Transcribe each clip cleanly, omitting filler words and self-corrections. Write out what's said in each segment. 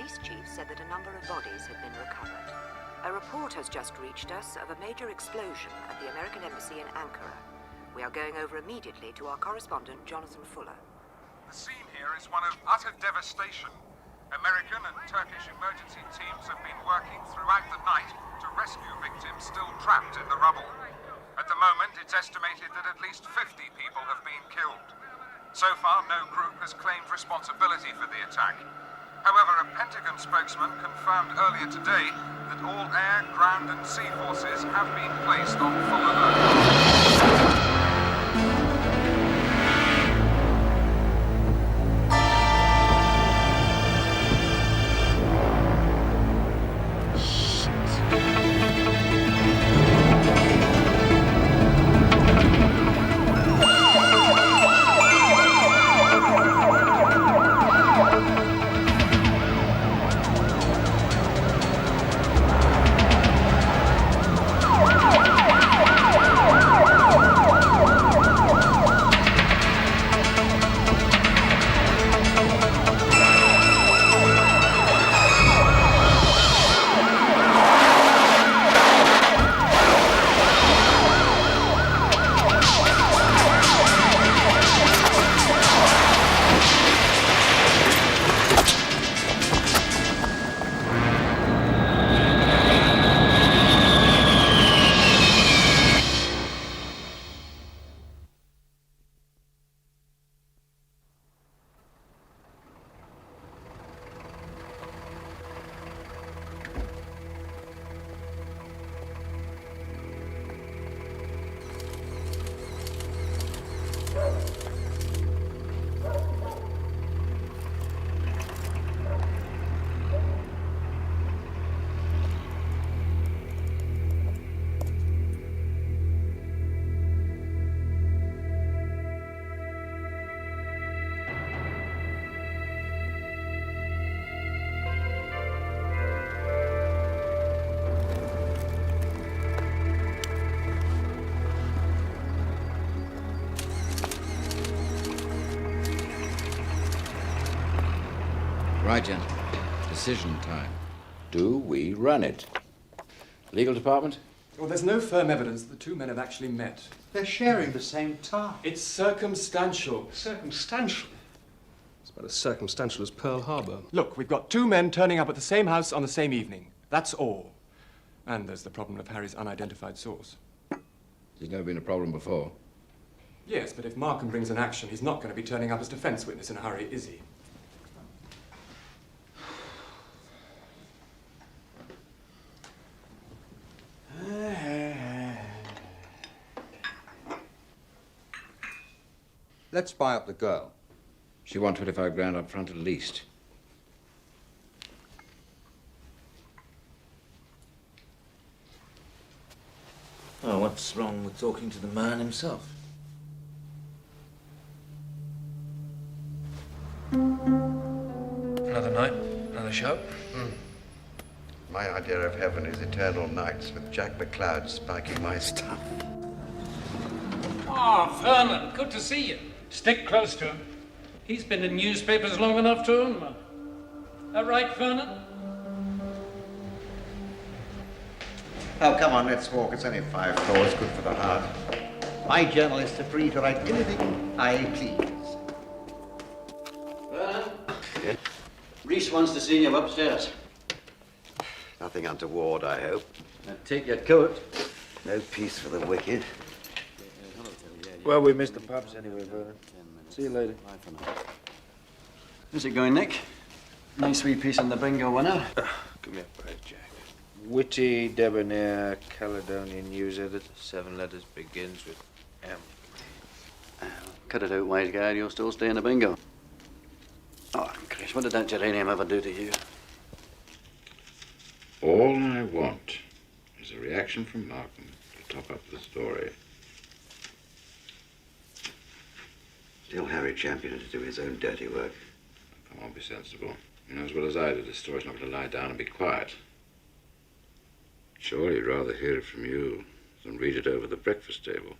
police chief said that a number of bodies had been recovered. A report has just reached us of a major explosion at the American Embassy in Ankara. We are going over immediately to our correspondent, Jonathan Fuller. The scene here is one of utter devastation. American and Turkish emergency teams have been working throughout the night to rescue victims still trapped in the rubble. At the moment, it's estimated that at least 50 people have been killed. So far, no group has claimed responsibility for the attack. However, a Pentagon spokesman confirmed earlier today that all air, ground and sea forces have been placed on full alert. Right, gentlemen. Decision time. Do we run it? Legal department? Well, there's no firm evidence that the two men have actually met. They're sharing the same tie. It's circumstantial. Circumstantial? It's about as circumstantial as Pearl Harbor. Look, we've got two men turning up at the same house on the same evening. That's all. And there's the problem of Harry's unidentified source. There's never been a problem before. Yes, but if Markham brings an action, he's not going to be turning up as defense witness in a hurry, is he? Let's buy up the girl. She wants 25 grand up front at least. Oh, what's wrong with talking to the man himself? Another night, another show. My idea of heaven is eternal nights with Jack McCloud spiking my stuff. Ah, Vernon, good to see you. Stick close to him. He's been in newspapers long enough to own one. That right, Vernon? Oh, come on, let's walk. It's only 5 floors, good for the heart. My journalists are free to write anything I please. Vernon? Yeah? Reese wants to see you upstairs. Nothing untoward, I hope. Now take your coat. No peace for the wicked. Well, we missed the pubs anyway, Vernon. See you later. How's it going, Nick? Nice wee piece on the bingo winner. Give me a break, Jack. Witty, debonair, Caledonian news editor. 7 letters, begins with M. Cut it out, wise guy. You'll still stay in the bingo. Oh, Chris, what did that geranium ever do to you? All I want is a reaction from Markham to top up the story. Tell Harry Champion to do his own dirty work. Come on, be sensible. You know as well as I do, this story's not going to lie down and be quiet. Sure, he'd rather hear it from you than read it over the breakfast table.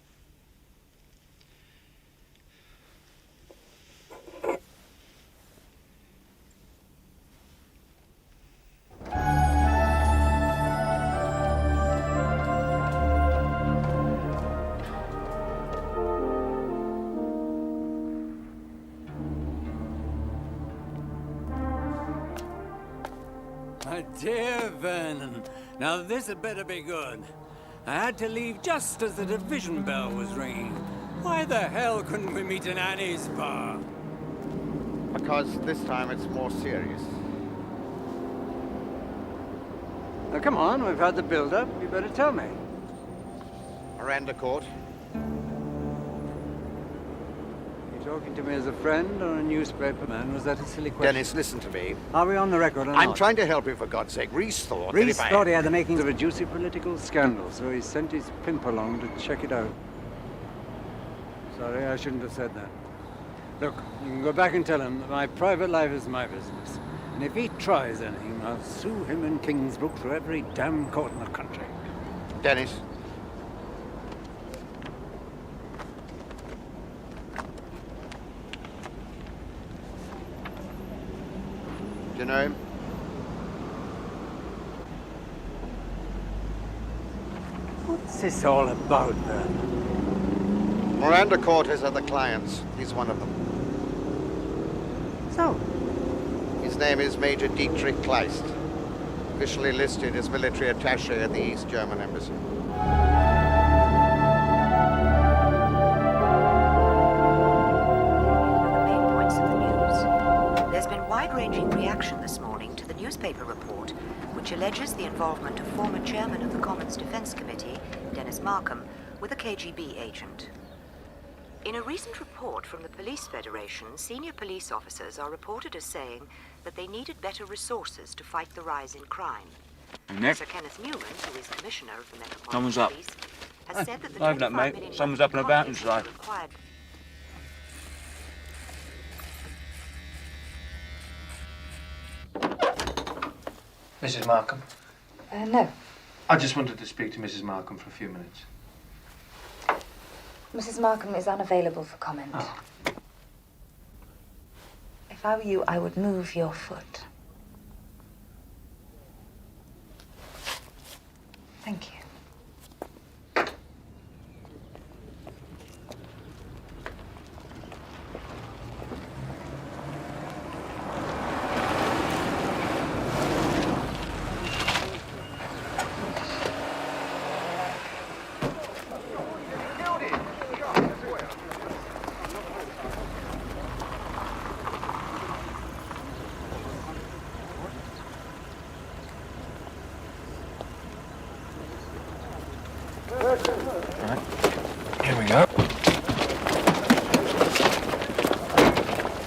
My dear Vernon, now this had better be good. I had to leave just as the division bell was ringing. Why the hell couldn't we meet in Annie's bar? Because this time it's more serious. Now come on, we've had the build-up. You better tell me. Miranda Court. You talking to me as a friend or a newspaper man? Was that a silly question? Dennis, listen to me. Are we on the record or not? I'm trying to help you, for God's sake. Reese thought that Reese if I... thought he had the makings of a juicy political scandal, so he sent his pimp along to check it out. Sorry, I shouldn't have said that. Look, you can go back and tell him that my private life is my business. And if he tries anything, I'll sue him in Kingsbrook to every damn court in the country. Dennis. Do you know him? What's this all about, then? Miranda Court has other clients. He's one of them. So? His name is Major Dietrich Kleist, officially listed as military attaché at the East German Embassy. The main points of the news. There's been wide-ranging reaction this morning to the newspaper report, which alleges the involvement of former chairman of the Commons Defense Committee, Dennis Markham, with a KGB agent. In a recent report from the Police Federation, senior police officers are reported as saying that they needed better resources to fight the rise in crime. Nick? Sir Kenneth Newland, who is Commissioner of the Metropolitan Someone's up. Police, has said that the Open up, 25 mate. million Someone's up and about convicts inside. required. Mrs. Markham? No. I just wanted to speak to Mrs. Markham for a few minutes. Mrs. Markham is unavailable for comment. Oh. If I were you, I would move your foot. Thank you. Here we go.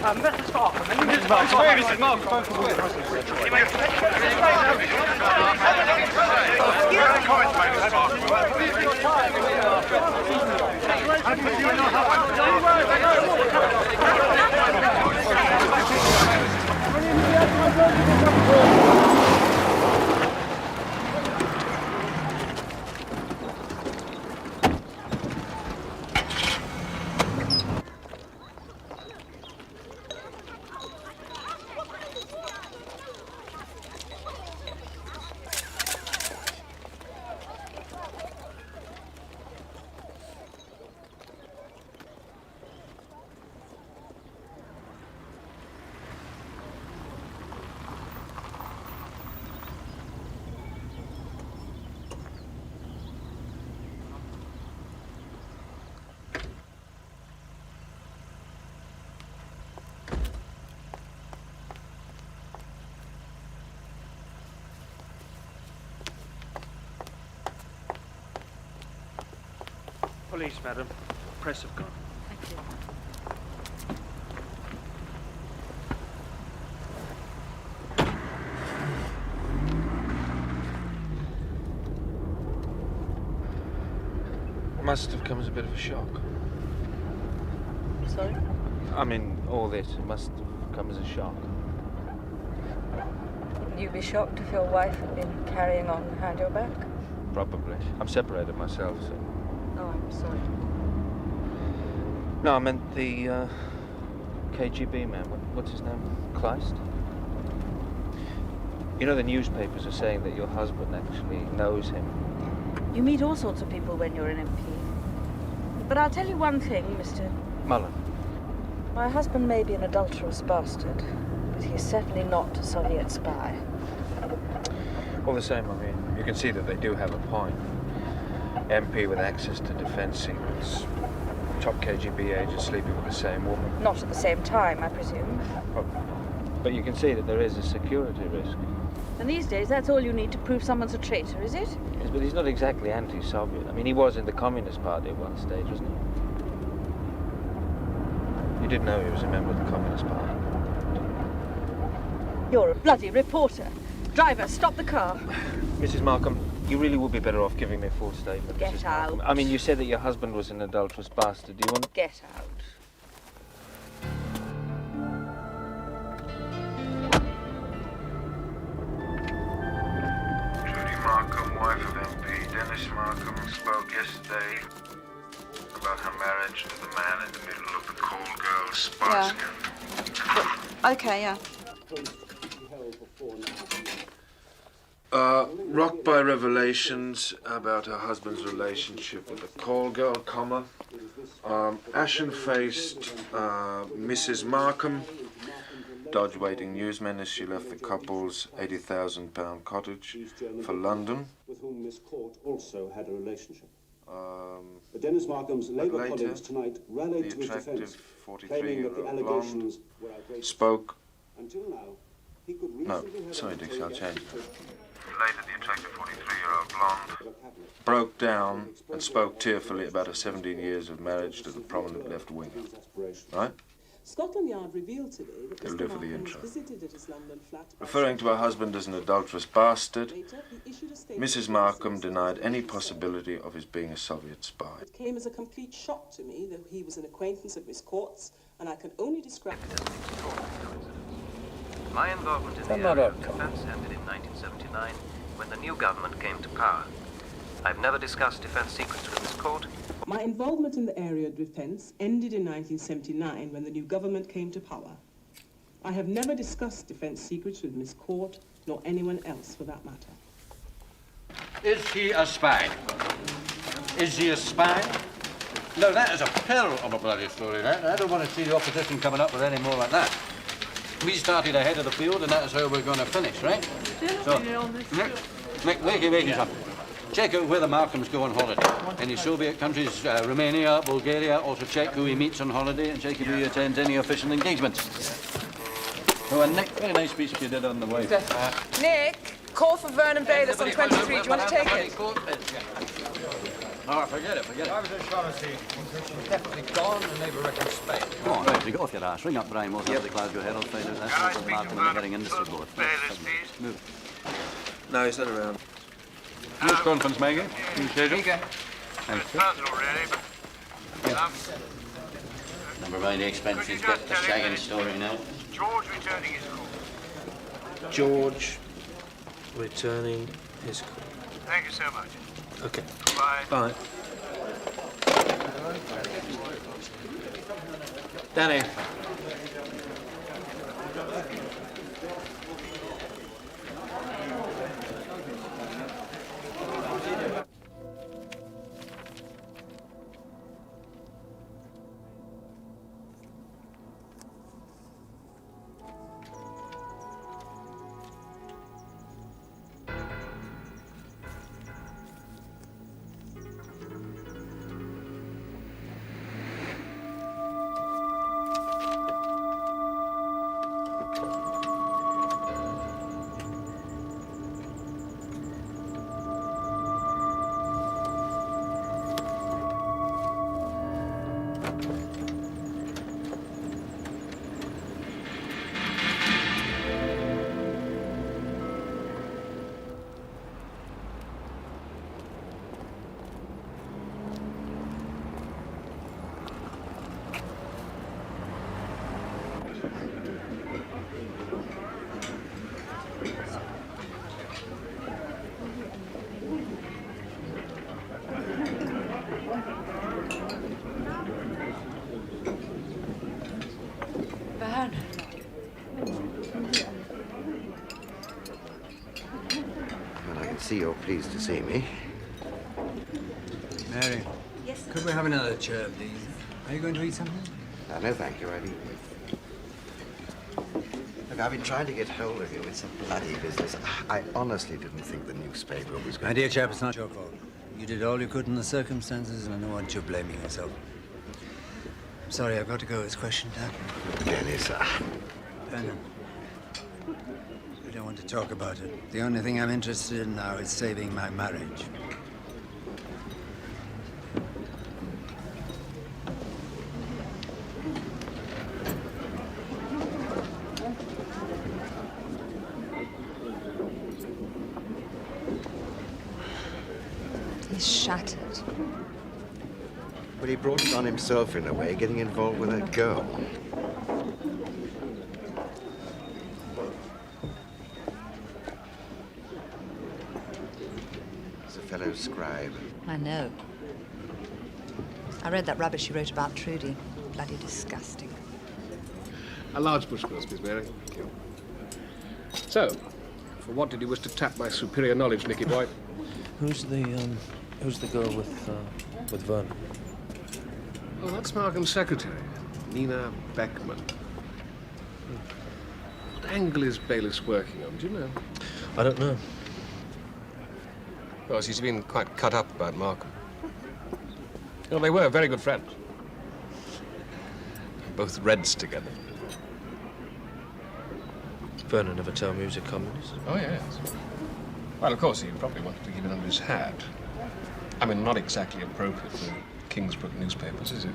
Mrs. Markham, Mrs. Markham. Where is Mrs. Police, madam. Press have gone. Thank you. Must have come as a bit of a shock. Sorry? I mean, all this must have come as a shock. Wouldn't you be shocked if your wife had been carrying on behind your back? Probably. I'm separated myself, so... Oh, I'm sorry. No, I meant the, KGB man. What's his name? Kleist? You know, the newspapers are saying that your husband actually knows him. You meet all sorts of people when you're an MP. But I'll tell you one thing, Mr. Mullen. My husband may be an adulterous bastard, but he's certainly not a Soviet spy. All the same, I mean, you can see that they do have a point. MP with access to defence secrets. Top KGB agent sleeping with the same woman. Not at the same time, I presume. But you can see that there is a security risk. And these days, that's all you need to prove someone's a traitor, is it? Yes, but he's not exactly anti-Soviet. I mean, he was in the Communist Party at one stage, wasn't he? You did know he was a member of the Communist Party. You're a bloody reporter. Driver, stop the car. Mrs. Markham, you really would be better off giving me a full statement. Get Mrs. out. Markham. I mean, you said that your husband was an adulterous bastard. Do you want... Get out. Markham, wife of MP Dennis Markham, spoke yesterday about her marriage to the man in the middle of the call girl's spa scandal. Okay, yeah. Rocked by revelations about her husband's relationship with a call girl, ashen-faced Mrs. Markham dodged waiting newsmen as she left the couple's £80,000 cottage for London. With whom Miss Court also had a relationship. But Dennis Markham's Labour colleagues tonight rallied to his defence, claiming that the allegations were outrageous. Spoke. Until now, he could No, reasonably sorry, have Dixie, I'll change it. Later, the attractive 43-year-old blonde Broke down and spoke tearfully about her 17 years of marriage to the prominent left-winger. Right? Scotland Yard revealed today that It'll do for the intro. visited at his London flat. Referring to her husband as an adulterous bastard, Mrs. Markham denied any possibility of his being a Soviet spy. It came as a complete shock to me that he was an acquaintance of Miss Court's, and I can only describe it. My involvement in the area of defense ended in 1979 when the new government came to power. I've never discussed defense secrets with this court. My involvement in the area of defense ended in 1979 when the new government came to power. I have never discussed defense secrets with Miss Court, nor anyone else for that matter. Is he a spy? Is he a spy? No, that is a pill of a bloody story, that. I don't want to see the opposition coming up with any more like that. We started ahead of the field, and that's how we're going to finish, right? So, Nick, wait, son. Check out where the Markhams go on holiday. Any Soviet countries, Romania, Bulgaria. Also check who he meets on holiday and check if he attends any official engagements. Oh, and Nick, very nice piece you did on the way. Nick, call for Vernon Bayliss on 23. Do you want to take it? Oh, forget it. I was just trying to see. She's definitely gone and they were reckoned Spain. Come on, right, you go off your ass. Ring up Brian Moser of the Glasgow Herald, find out that's the Markham and the Herring Industry Board. Move. No, he's not around. News conference, Maggie. You say it? personal, really, but... Never mind the expenses, get the shagging story now. George returning his call. George returning his call. Thank you so much. Okay. Bye. Bye. Danny. See you're pleased to see me. Mary. Yes. Could we have another chair, please? Are you going to eat something? No, thank you. I'd eat. Have Look, I've been trying to get hold of you. It's a bloody business. I honestly didn't think the newspaper was going My dear chap, it's not your fault. You did all you could in the circumstances, and I don't want you blaming yourself. I'm sorry, I've got to go. It's question time. Dennis, Vernon, I don't want to talk about it. The only thing I'm interested in now is saving my marriage. He's shattered. But he brought it on himself in a way, getting involved with that girl. He's a fellow scribe. I know. I read that rubbish you wrote about Trudy. Bloody disgusting. A large bush quilt, please, Mary. Thank you. So, for what did you wish to tap my superior knowledge, Nicky boy? Who's the girl with Vernon? Oh, that's Markham's secretary, Nina Beckman. What angle is Bayliss working on, do you know? I don't know. Well, she's been quite cut up about Markham. Well, they were very good friends. Both Reds together. Vernon never tell me he was a communist. Oh, yes. Well, of course, he probably wanted to keep it under his hat. I mean, not exactly appropriate for Kingsbrook newspapers, is it?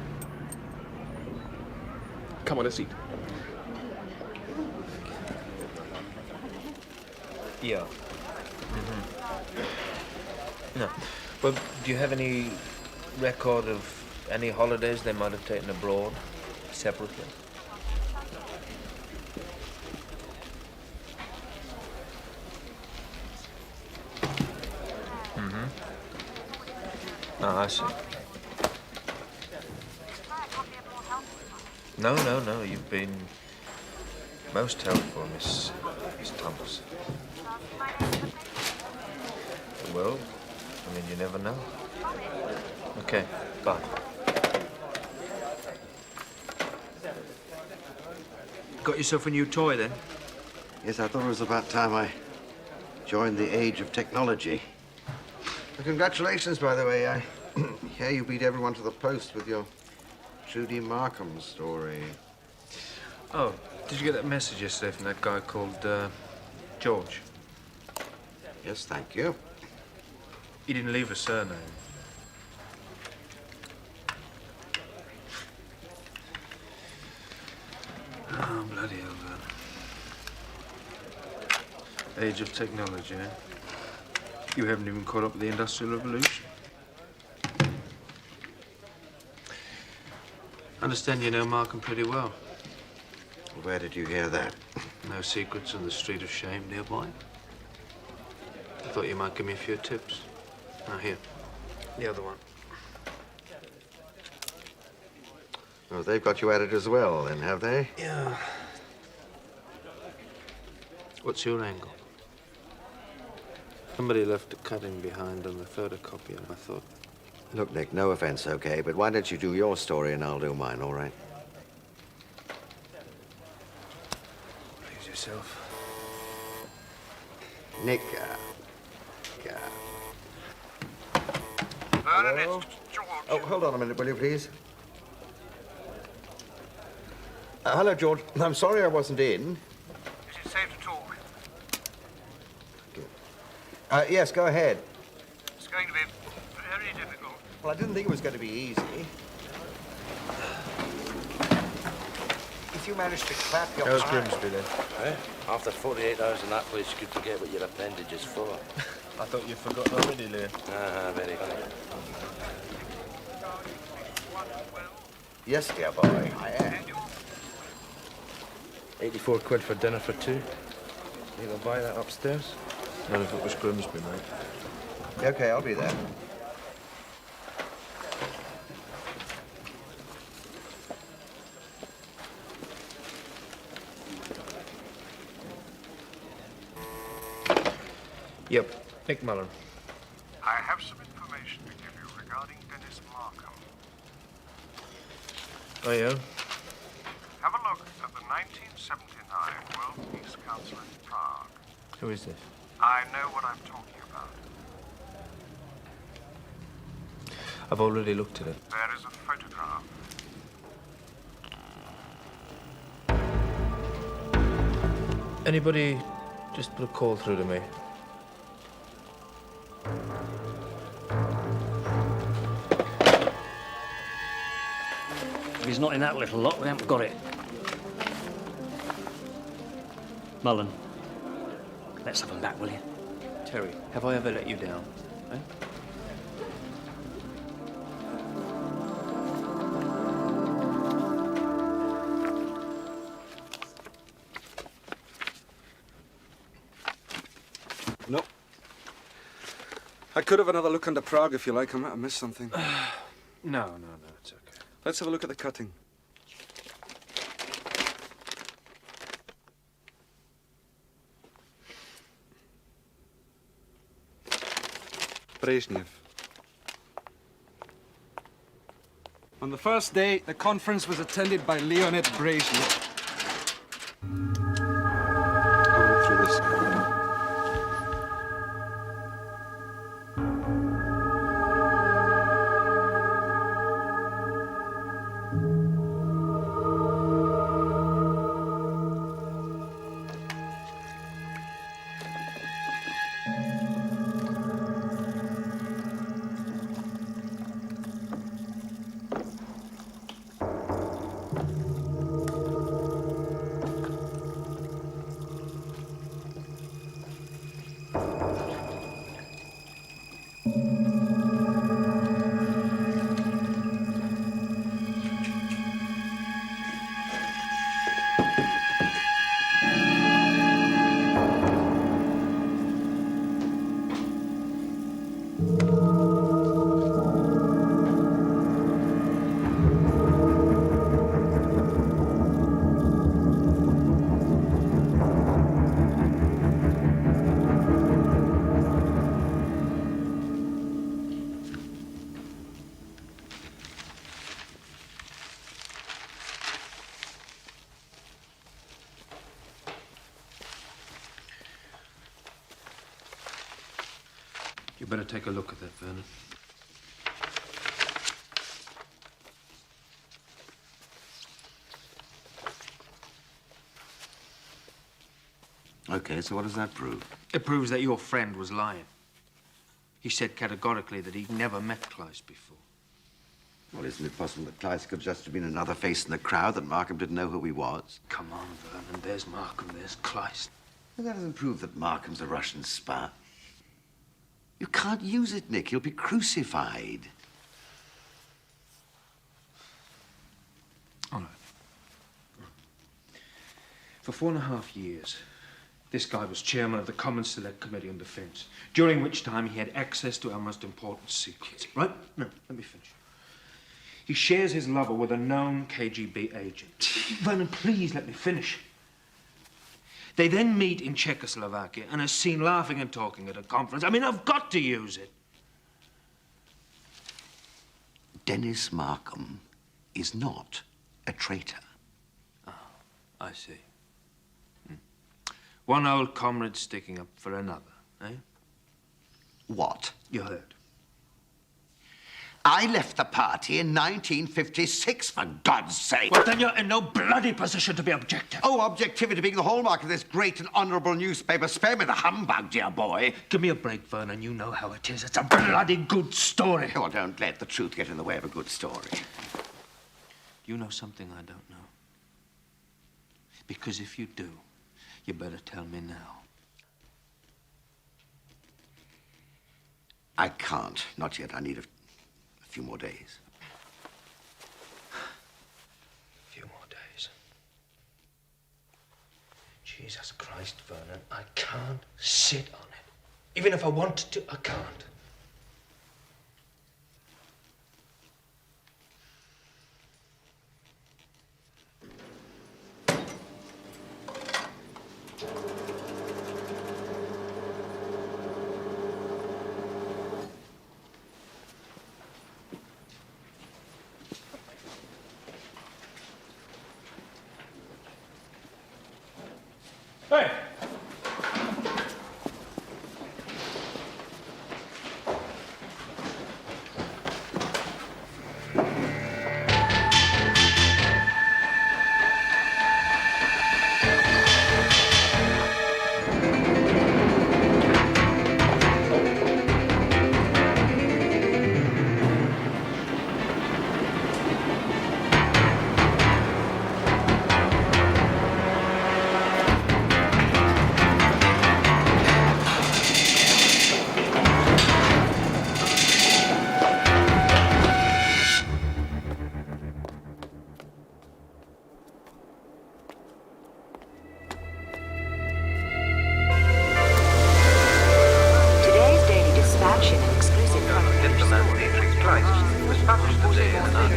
Come on, a seat. Yeah. No. Well, do you have any record of any holidays they might have taken abroad, separately? Oh, I see. No. You've been most helpful, Miss Thomas. Well, I mean, you never know. Okay, bye. Got yourself a new toy, then? Yes, I thought it was about time I joined the age of technology. Well, congratulations, by the way. I hear you beat everyone to the post with your Trudy Markham story. Oh, did you get that message yesterday from that guy called George? Yes, thank you. He didn't leave a surname. Oh, bloody hell, man. Age of technology, eh? You haven't even caught up with the Industrial Revolution. I understand you know Markham pretty well. Where did you hear that? No secrets in the street of shame nearby? I thought you might give me a few tips. Now, here. The other one. Oh, they've got you at it as well, then, have they? Yeah. What's your angle? Somebody left a cutting behind on the photocopier, I thought. Look, Nick, no offense, okay, but why don't you do your story and I'll do mine, all right? Please yourself. Nick, Vernon, it's George. Oh, hold on a minute, will you, please? Hello, George. I'm sorry I wasn't in. Is it safe to talk? Yes, go ahead. It's going to be very difficult. Well, I didn't think it was going to be easy. If you managed to clap your How's eye- Grimsby then? Eh? After 48 hours in that place, you could forget what your appendage is for. I thought you'd forgotten already, Leon. Very funny. Yes, dear boy, I am. 84 quid for dinner for two. You gonna buy that upstairs? Not if it was Grimsby, mate. Okay, I'll be there. Yep, Nick Mullen. I have some information to give you regarding Dennis Markham. Oh, yeah? Have a look at the 1979 World Peace Council in Prague. Who is this? I know what I'm talking about. I've already looked at it. There is a photograph. Anybody just put a call through to me? If he's not in that little lot, we haven't got it. Mullen, let's have him back, will you? Terry, have I ever let you down? Eh? No. I could have another look under Prague if you like. I might have missed something. No, it's okay. Let's have a look at the cutting. Brezhnev. On the first day, the conference was attended by Leonid Brezhnev. I'll look through this. You better take a look at that, Vernon. Okay, so what does that prove? It proves that your friend was lying. He said categorically that he'd never met Kleist before. Well, isn't it possible that Kleist could just have been another face in the crowd, that Markham didn't know who he was? Come on, Vernon. There's Markham, there's Kleist. Well, that doesn't prove that Markham's a Russian spy. You can't use it, Nick. He'll be crucified. All right. For 4.5 years, this guy was chairman of the Commons Select Committee on Defense, during which time he had access to our most important secrets. Right? No, let me finish. He shares his lover with a known KGB agent. Vernon, please let me finish. They then meet in Czechoslovakia and are seen laughing and talking at a conference. I mean, I've got to use it. Dennis Markham is not a traitor. Oh, I see. One old comrade sticking up for another, eh? What? You heard. I left the party in 1956, for God's sake. Well, then you're in no bloody position to be objective. Oh, objectivity being the hallmark of this great and honourable newspaper. Spare me the humbug, dear boy. Give me a break, Vernon. You know how it is. It's a bloody good story. Oh, don't let the truth get in the way of a good story. You know something I don't know. Because if you do, you better tell me now. I can't. Not yet. I need a few more days. Few more days. Jesus Christ, Vernon, I can't sit on it. Even if I wanted to, I can't. Hey!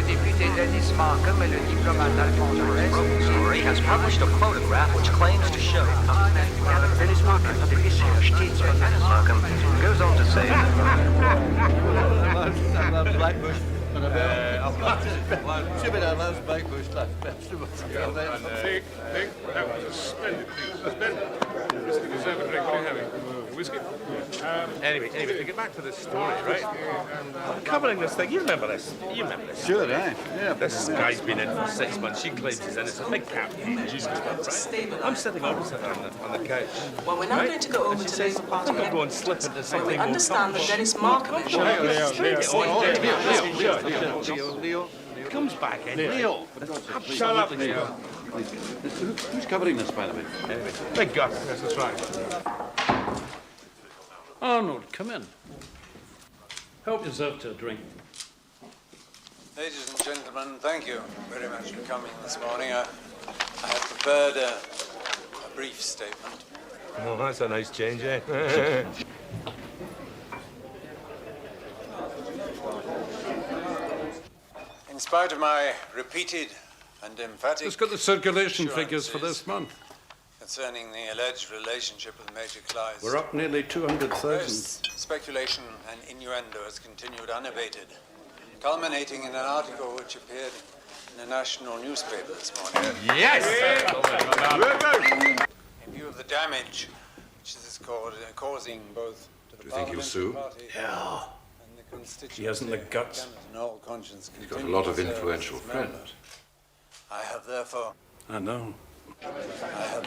Député Dennis Markham et le diplomate Alphonse Story has published a photograph which claims to show Dennis Markham goes on to say Blackbush and a bell. Should be that last Blackbush left. Dick, that was a splendid piece. Splendid. Whiskey deserve a drink. What are you having? Whiskey? Anyway, to get back to this story, right? Covering this thing, you remember this? Sure, eh? Yeah. This guy's been in for 6 months. She claims he's innocent. Big cap. Jesus, right? I'm sitting opposite her on the couch. Well, we're not going to go over to Labour Party I'm going to slip into something we more understand that Dennis Markham is... Leo. Comes back in. Leo. Shut up, Leo. Who's covering this, by the way? Anyway, big gut. Yes, that's right. Arnold, come in. Help yourself to a drink. Ladies and gentlemen, thank you very much for coming this morning. I have prepared a brief statement. Oh, that's a nice change, eh? In spite of my repeated and emphatic... Let's get the circulation figures for this month. Concerning the alleged relationship with Major Clive. We're up nearly 200,000. Speculation and innuendo has continued unabated, culminating in an article which appeared in a national newspaper this morning. Yes! In view of the damage which this is causing both to the Do you think he'll sue? party Yeah. and the constituency. He hasn't the guts. And all conscience He's got a lot of influential friends. friends. I have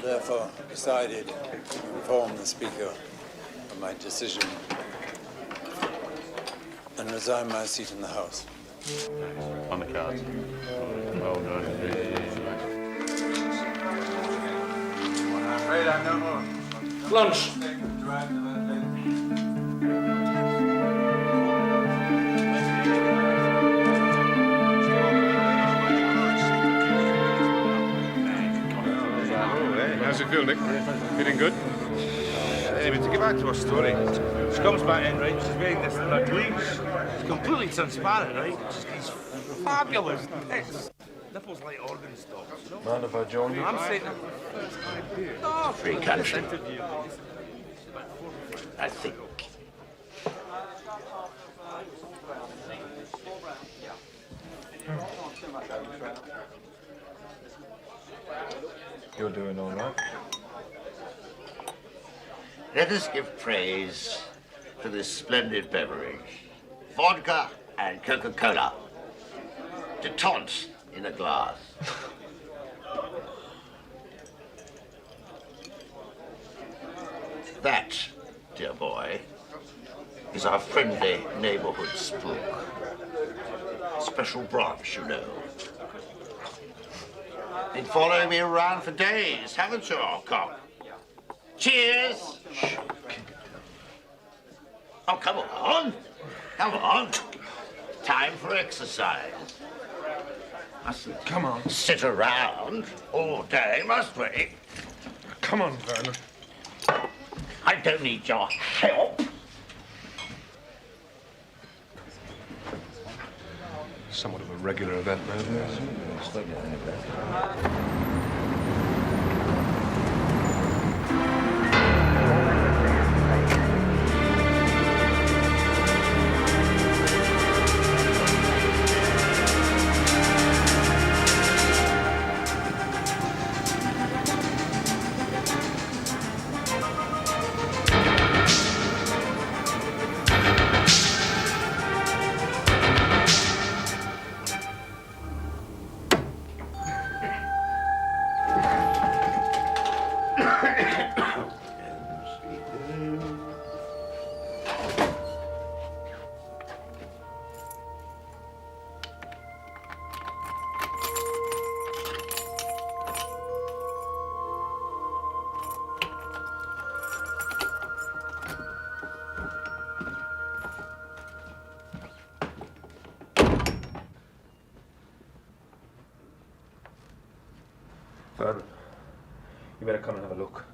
therefore decided to inform the Speaker of my decision and resign my seat in the House. On the cards. Well done. I'm afraid I'm no more. Lunch. How's it feel, Nick? Feeling good? Anyway, to get back to our story, she comes back in, right? She's wearing this legs. It's completely transparent, right? She's these fabulous tits. Nipples like organ stalks, you know? Mind if I join you? I'm saying... Oh, Free country. I think. You're doing all right. Let us give praise to this splendid beverage. Vodka and Coca-Cola. Détente in a glass. That, dear boy, is our friendly neighborhood spook. Special branch, you know. Been following me around for days, haven't you, Cock? Cheers! Oh, come on. Come on. Time for exercise. Mustn't come on. Sit around all day, must we? Come on, Vernon. I don't need your help. Somewhat of a regular event now, isn't it? Vernon, you better come and have a look.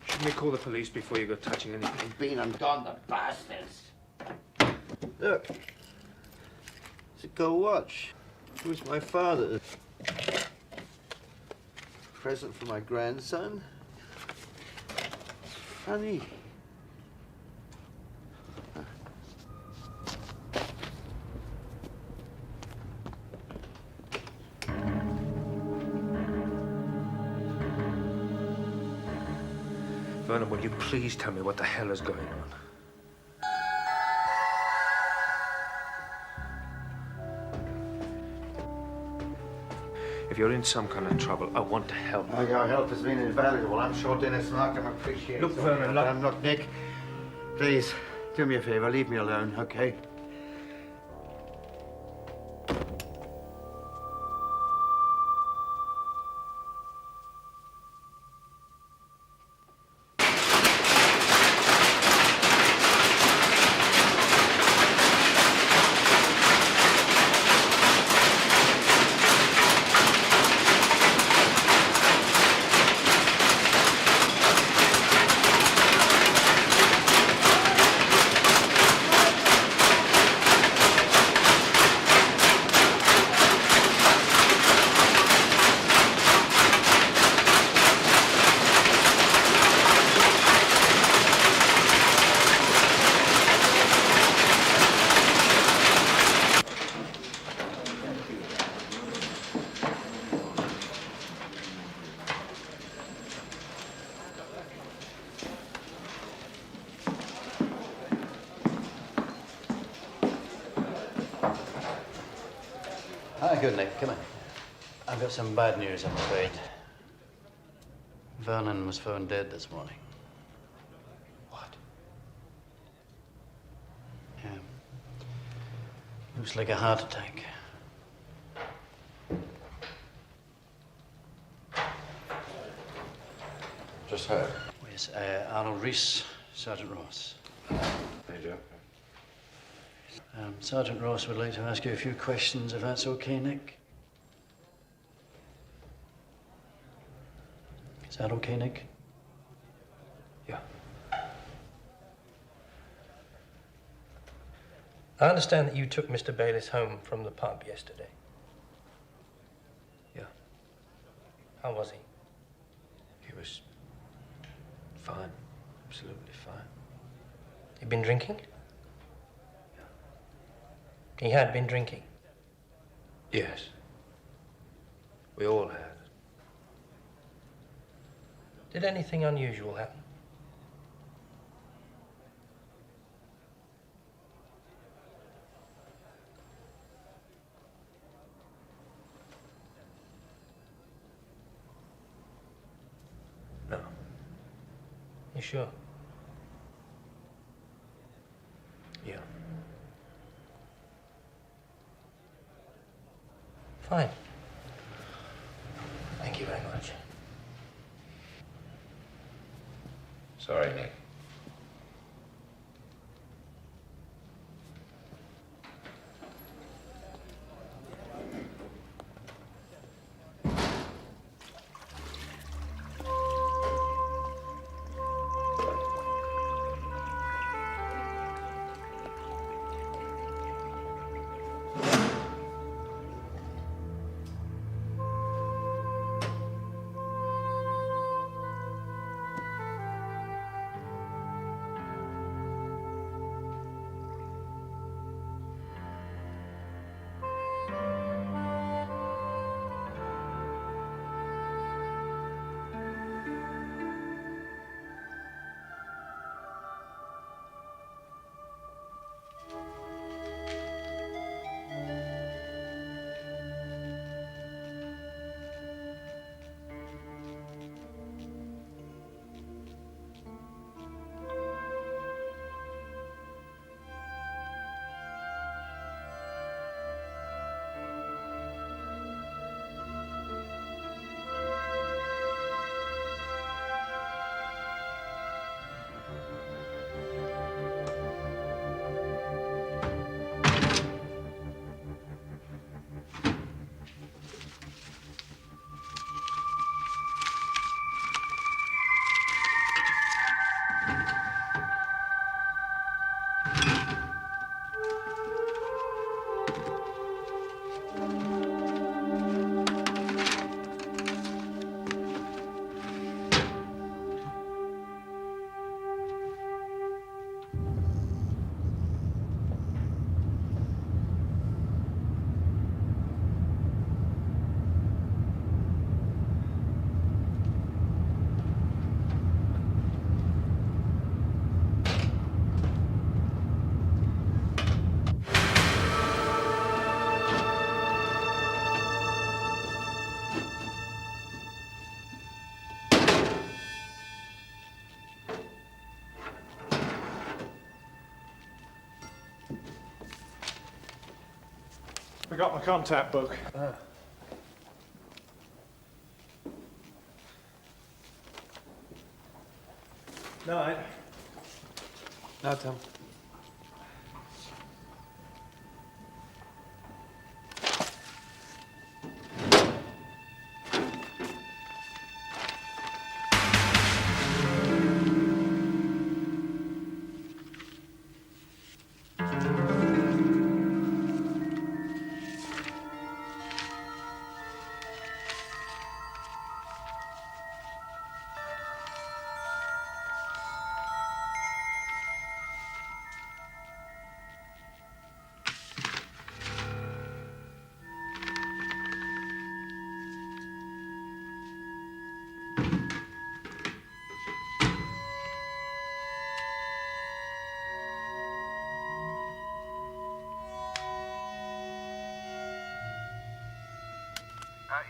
Shouldn't we call the police before you go touching anything? They've been and gone, the bastards. Look. It's a gold watch. It was my father's. Present for my grandson. Funny. Vernon, will you please tell me what the hell is going on? If you're in some kind of trouble, I want to help. Oh, your help has been invaluable. I'm sure Dennis Markham appreciates it. Look, Vernon, look. Look, Nick, please, do me a favor. Leave me alone, okay? Hi, good Nick. Come in. I've got some bad news, I'm afraid. Vernon was found dead this morning. What? Yeah. Looks like a heart attack. Just heard. Yes, Arnold Reese, Sergeant Ross. Hey, Joe. Sergeant Ross would like to ask you a few questions, if that's okay, Nick. Is that okay, Nick? Yeah. I understand that you took Mr. Bayliss home from the pub yesterday. Yeah. How was he? He was fine. Absolutely fine. He'd been drinking? He had been drinking? Yes. We all had. Did anything unusual happen? No. You sure? Yeah. Fine. Thank you very much. Sorry, Nick. Forgot my contact book. Night. No, Tom.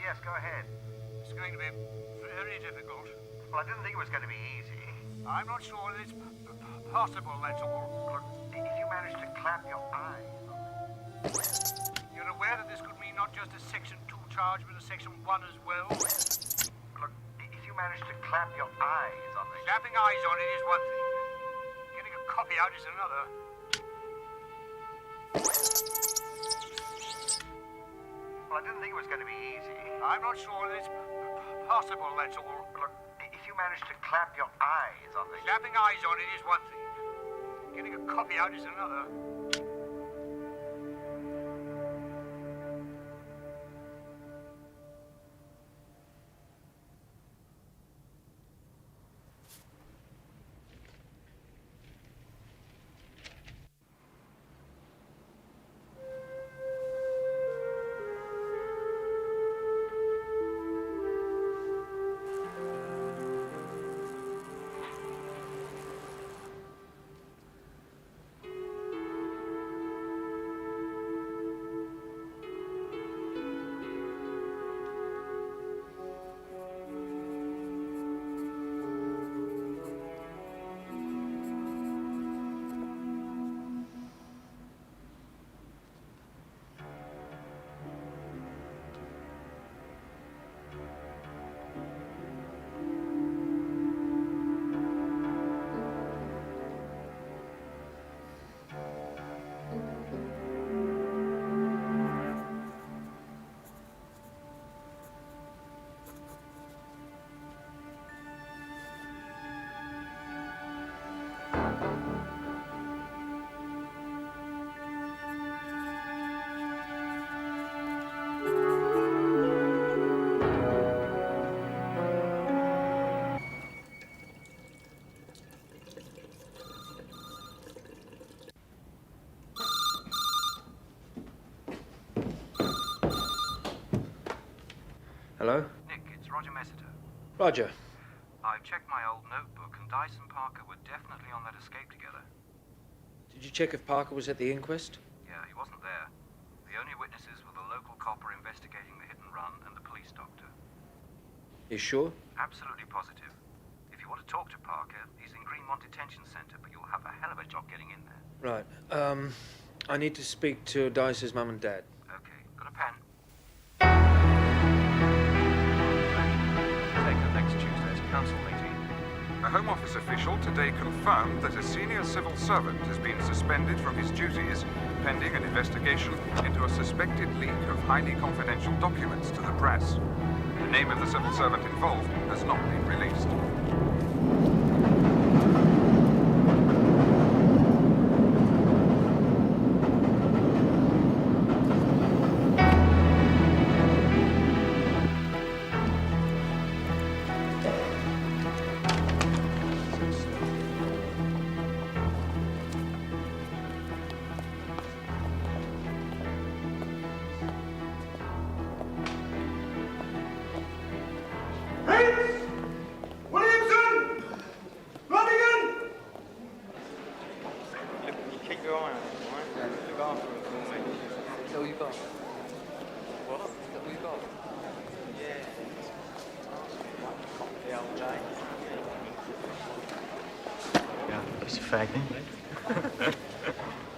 Yes, go ahead. It's going to be very difficult. Well, I didn't think it was going to be easy. I'm not sure that it's possible, that's all. Look, if you manage to clap your eyes... You're aware that this could mean not just a Section 2 charge, but a Section 1 as well? Look, if you manage to clap your eyes on the... Clapping eyes on it is one thing. Getting a copy out is another. Well, I didn't think it was going to be easy. I'm not sure that it's possible, that's all. Look, if you manage to clap your eyes on the... Clapping eyes on it is one thing. Getting a copy out is another. Hello? Nick, it's Roger Messiter. Roger. I've checked my old notebook, and Dice and Parker were definitely on that escape together. Did you check if Parker was at the inquest? Yeah, he wasn't there. The only witnesses were the local copper investigating the hit and run and the police doctor. You sure? Absolutely positive. If you want to talk to Parker, he's in Greenmont Detention Center, but you'll have a hell of a job getting in there. Right. I need to speak to Dice's mum and dad. Okay, got a pen? Taken next Tuesday's council meeting. A Home Office official today confirmed that a senior civil servant has been suspended from his duties pending an investigation into a suspected leak of highly confidential documents to the press. The name of the civil servant involved has not been released.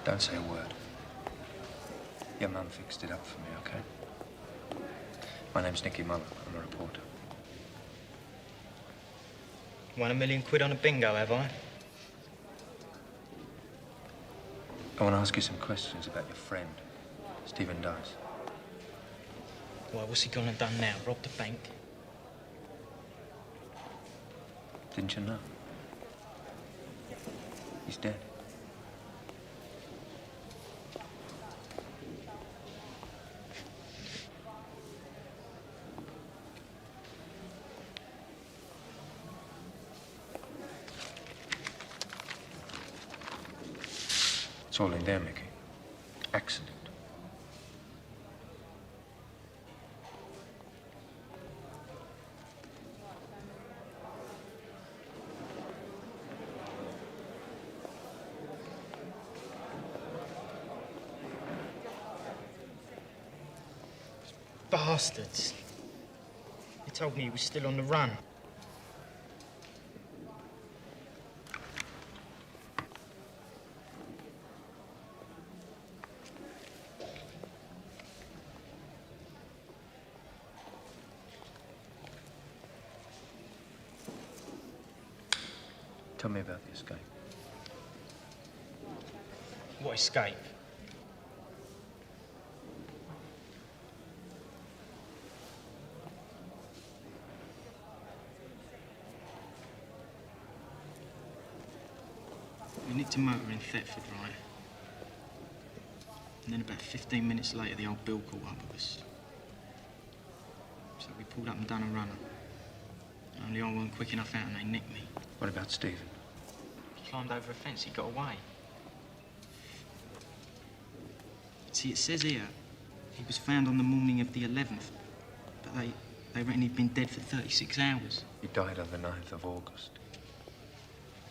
Don't say a word. Your mum fixed it up for me, okay? My name's Nicky Muller. I'm a reporter. Won £1 million on a bingo, have I? I want to ask you some questions about your friend, Stephen Dice. Why, what's he gone and done now? Robbed the bank? Didn't you know? He's dead. It's all in there, Mickey. Accident. Bastards. He told me he was still on the run. Tell me about the escape. What escape? We nicked a motor in Thetford, right? And then about 15 minutes later, the old Bill caught up with us. So we pulled up and done a runner. Only I wasn't quick enough out and they nicked me. What about Stephen? He climbed over a fence, he got away. See, it says here, he was found on the morning of the 11th, but they reckon he'd been dead for 36 hours. He died on the 9th of August.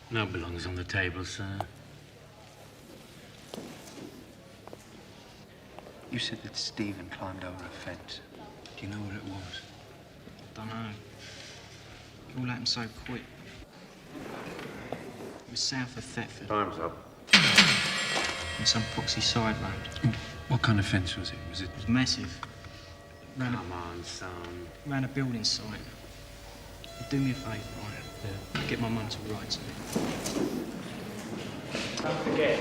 No belongings on the table, sir. You said that Stephen climbed over a fence. Do you know where it was? Don't know. It all happened so quick. It was south of Thetford. Time's up. On some poxy side road. What kind of fence was it? Was it... It was massive. Come on, son. Ran a building site. Do me a favour, right? Yeah. Get my mum to write to me. Don't forget.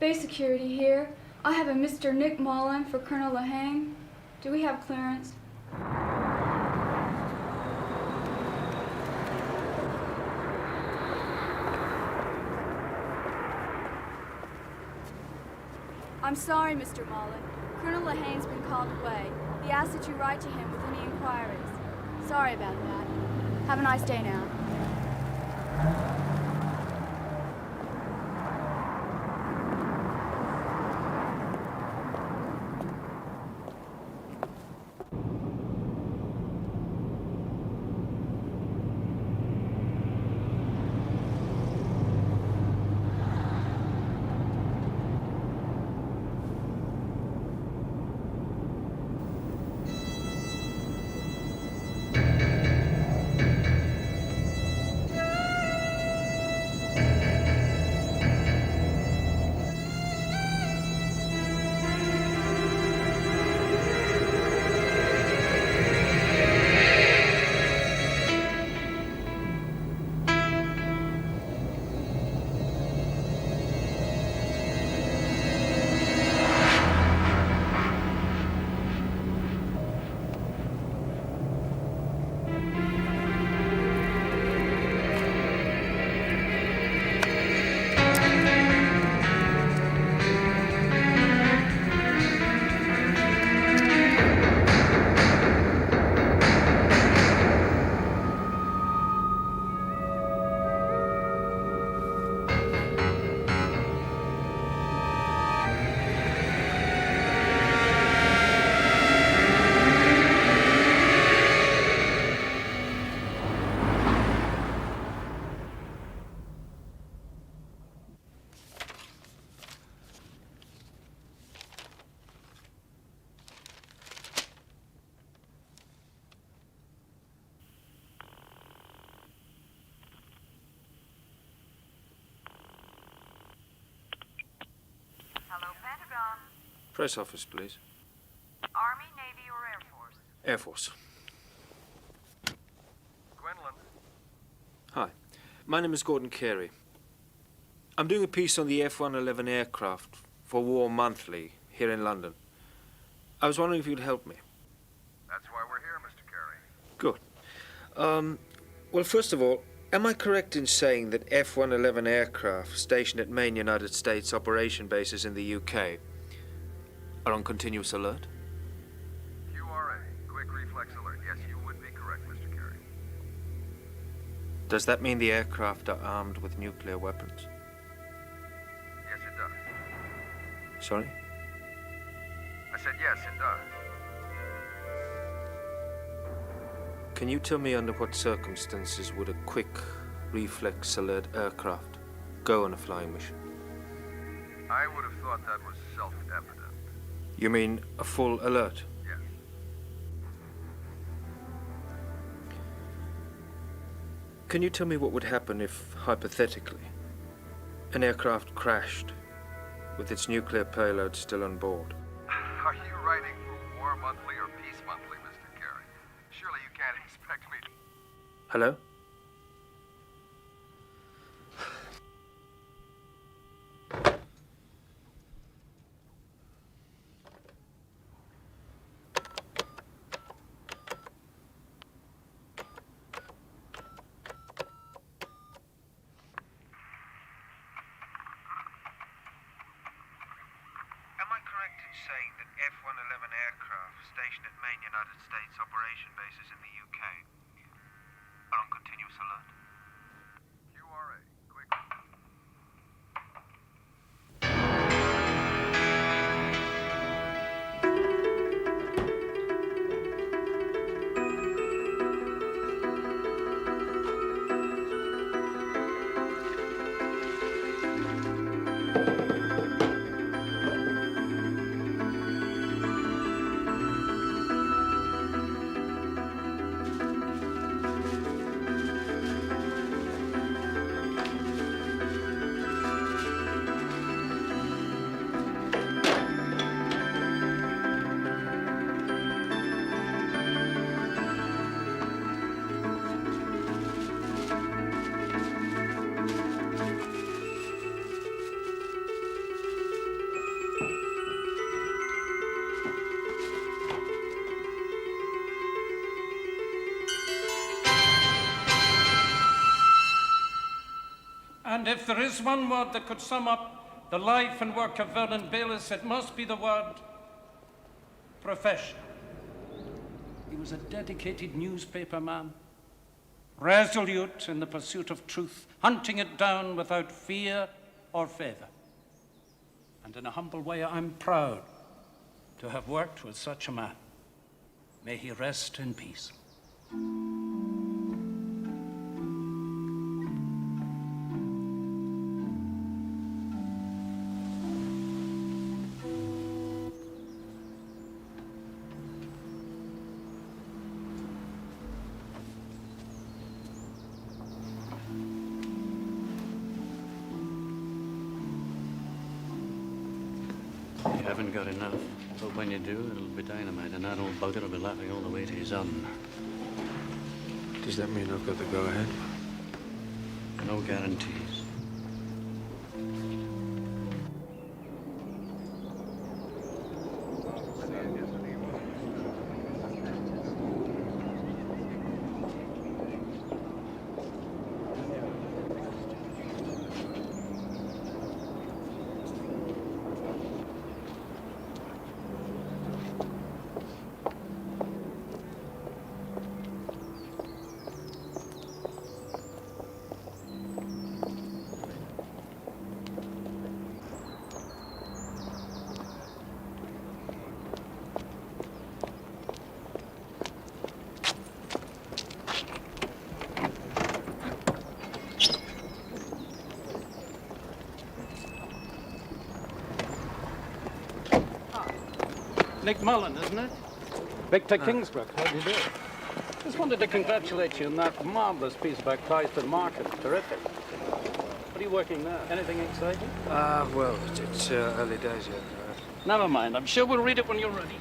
Base security here. I have a Mr. Nick Mullen for Colonel Lahane. Do we have clearance? I'm sorry, Mr. Mullen. Colonel Lahane's been called away. He asked that you write to him with any inquiries. Sorry about that. Have a nice day now. Press office, please. Army, Navy, or Air Force? Air Force. Gwendolyn. Hi. My name is Gordon Carey. I'm doing a piece on the F-111 aircraft for War Monthly here in London. I was wondering if you'd help me. That's why we're here, Mr. Carey. Good. Well, first of all, am I correct in saying that F-111 aircraft stationed at main United States operation bases in the UK are on continuous alert? QRA, quick reflex alert. Yes, you would be correct, Mr. Carey. Does that mean the aircraft are armed with nuclear weapons? Yes, it does. Sorry? I said yes, it does. Can you tell me under what circumstances would a quick reflex alert aircraft go on a flying mission? I would have thought that was self-evident. You mean a full alert? Yes. Can you tell me what would happen if, hypothetically, an aircraft crashed with its nuclear payload still on board? Are you writing for War Monthly or Peace Monthly, Mr. Carey? Surely you can't expect me to... Hello? saying that F-111 aircraft stationed at main United States operation bases in the UK are on continuous alert? QRA, quick. And if there is one word that could sum up the life and work of Vernon Bayliss, it must be the word profession. He was a dedicated newspaper man, resolute in the pursuit of truth, hunting it down without fear or favor. And in a humble way, I'm proud to have worked with such a man. May he rest in peace. You haven't got enough. But when you do, it'll be dynamite, and that old bugger will be laughing all the way to his oven. Does that mean I've got to go ahead? No guarantees. Nick Mullen, isn't it? Victor Kingsbrook, how do you do? Just wanted to congratulate you on that marvellous piece about Christ and Markham. Terrific. What are you working now? Anything exciting? Well, it's early days yet. Never mind. I'm sure we'll read it when you're ready.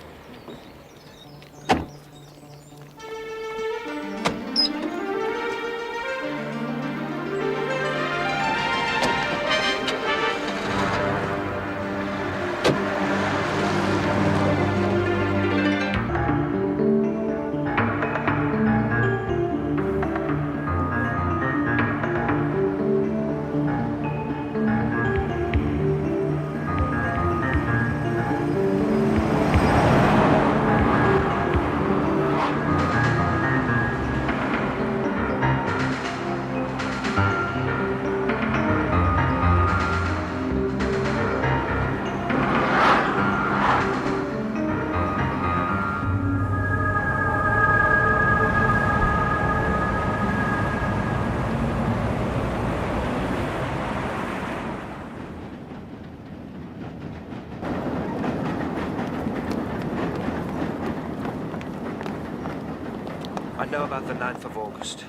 I know about the 9th of August.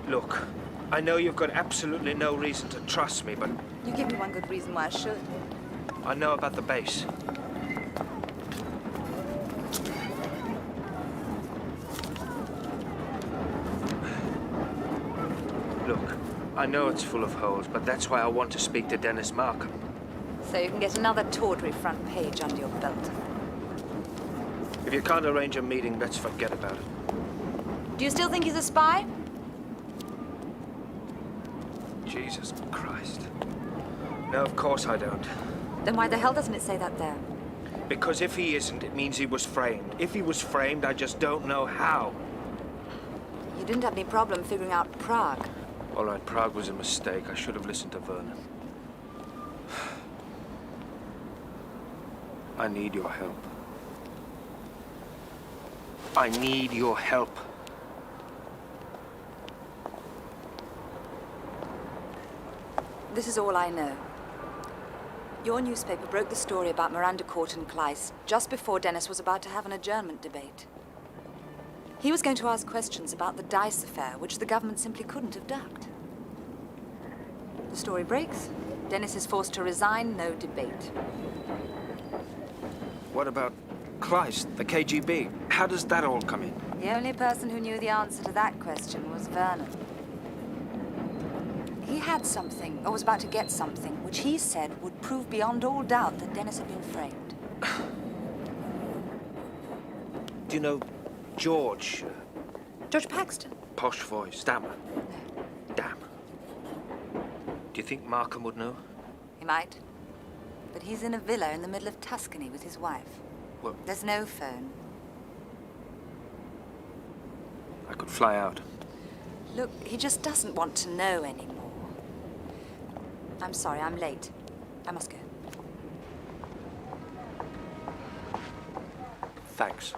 Look, I know you've got absolutely no reason to trust me, but You give me one good reason why I should. I know about the base. Look, I know it's full of holes, but that's why I want to speak to Dennis Markham. So you can get another tawdry front page under your belt. If you can't arrange a meeting, let's forget about it. Do you still think he's a spy? Jesus Christ. No, of course I don't. Then why the hell doesn't it say that there? Because if he isn't, it means he was framed. If he was framed, I just don't know how. You didn't have any problem figuring out Prague. All right, Prague was a mistake. I should have listened to Vernon. I need your help. I need your help. This is all I know. Your newspaper broke the story about Miranda Court and Kleist just before Dennis was about to have an adjournment debate. He was going to ask questions about the dice affair, which the government simply couldn't have ducked. The story breaks. Dennis is forced to resign, no debate. What about Kleist, the KGB? How does that all come in? The only person who knew the answer to that question was Vernon. He had something, or was about to get something, which he said would prove beyond all doubt that Dennis had been framed. Do you know George? George Paxton? Posh voice, damn. Damn. Do you think Markham would know? He might. But he's in a villa in the middle of Tuscany with his wife. Well, there's no phone. I could fly out. Look, he just doesn't want to know anymore. I'm sorry, I'm late. I must go. Thanks.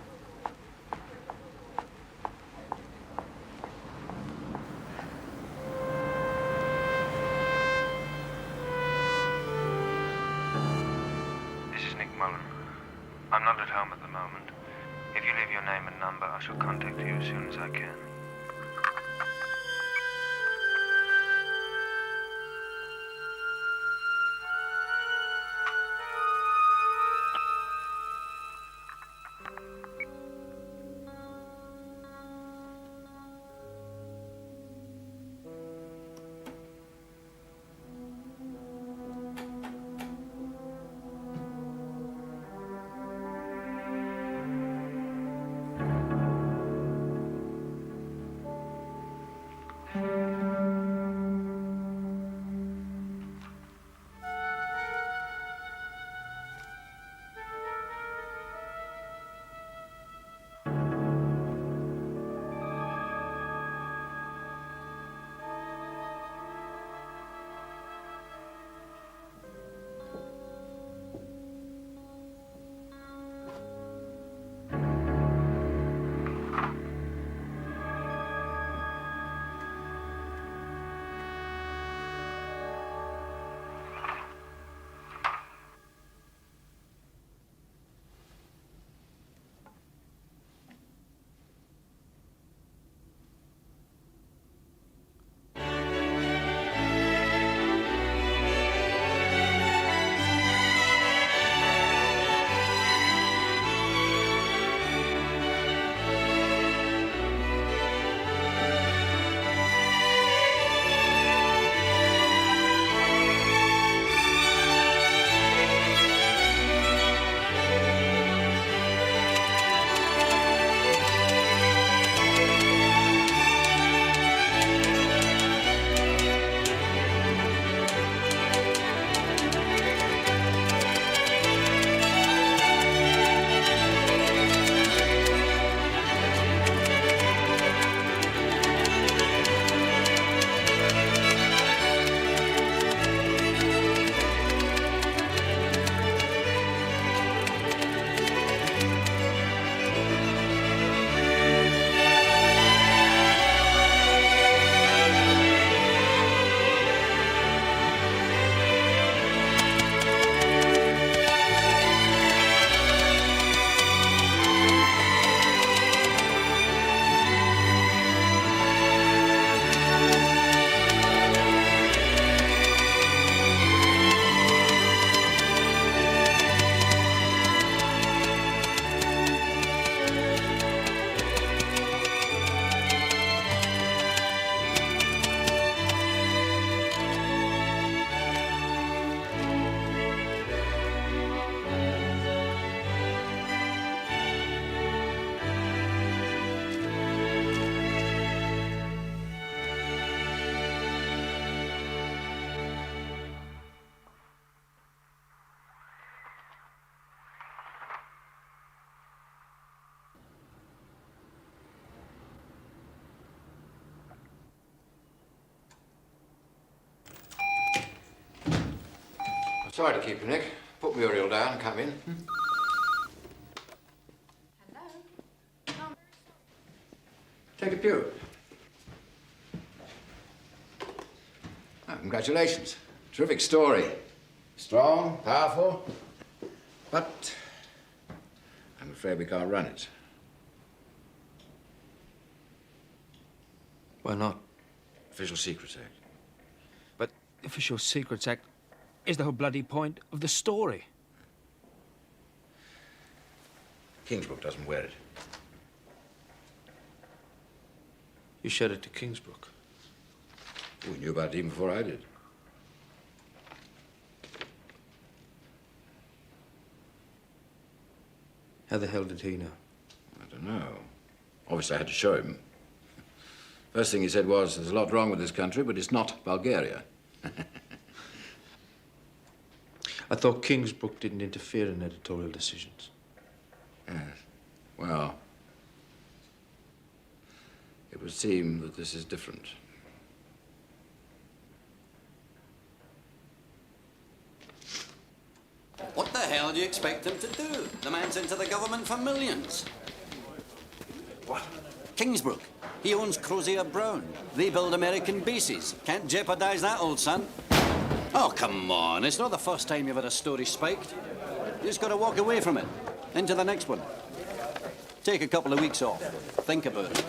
This is Nick Mullen. I'm not at home at the moment. If you leave your name and number, I shall contact you as soon as I can. Sorry to keep you, Nick. Put Muriel down and come in. Take a pew. Oh, congratulations. Terrific story. Strong, powerful, but I'm afraid we can't run it. Why not? Official Secrets Act. But Official Secrets Act is the whole bloody point of the story. Kingsbrook doesn't wear it. You showed it to Kingsbrook. We knew about it even before I did. How the hell did he know? I don't know. Obviously, I had to show him. First thing he said was, there's a lot wrong with this country, but it's not Bulgaria. I thought Kingsbrook didn't interfere in editorial decisions. Yes. Well, it would seem that this is different. What the hell do you expect him to do? The man's into the government for millions. What? Kingsbrook. He owns Crozier Brown. They build American bases. Can't jeopardize that, old son. Oh, come on. It's not the first time you've had a story spiked. You just got to walk away from it. Into the next one. Take a couple of weeks off. Think about it.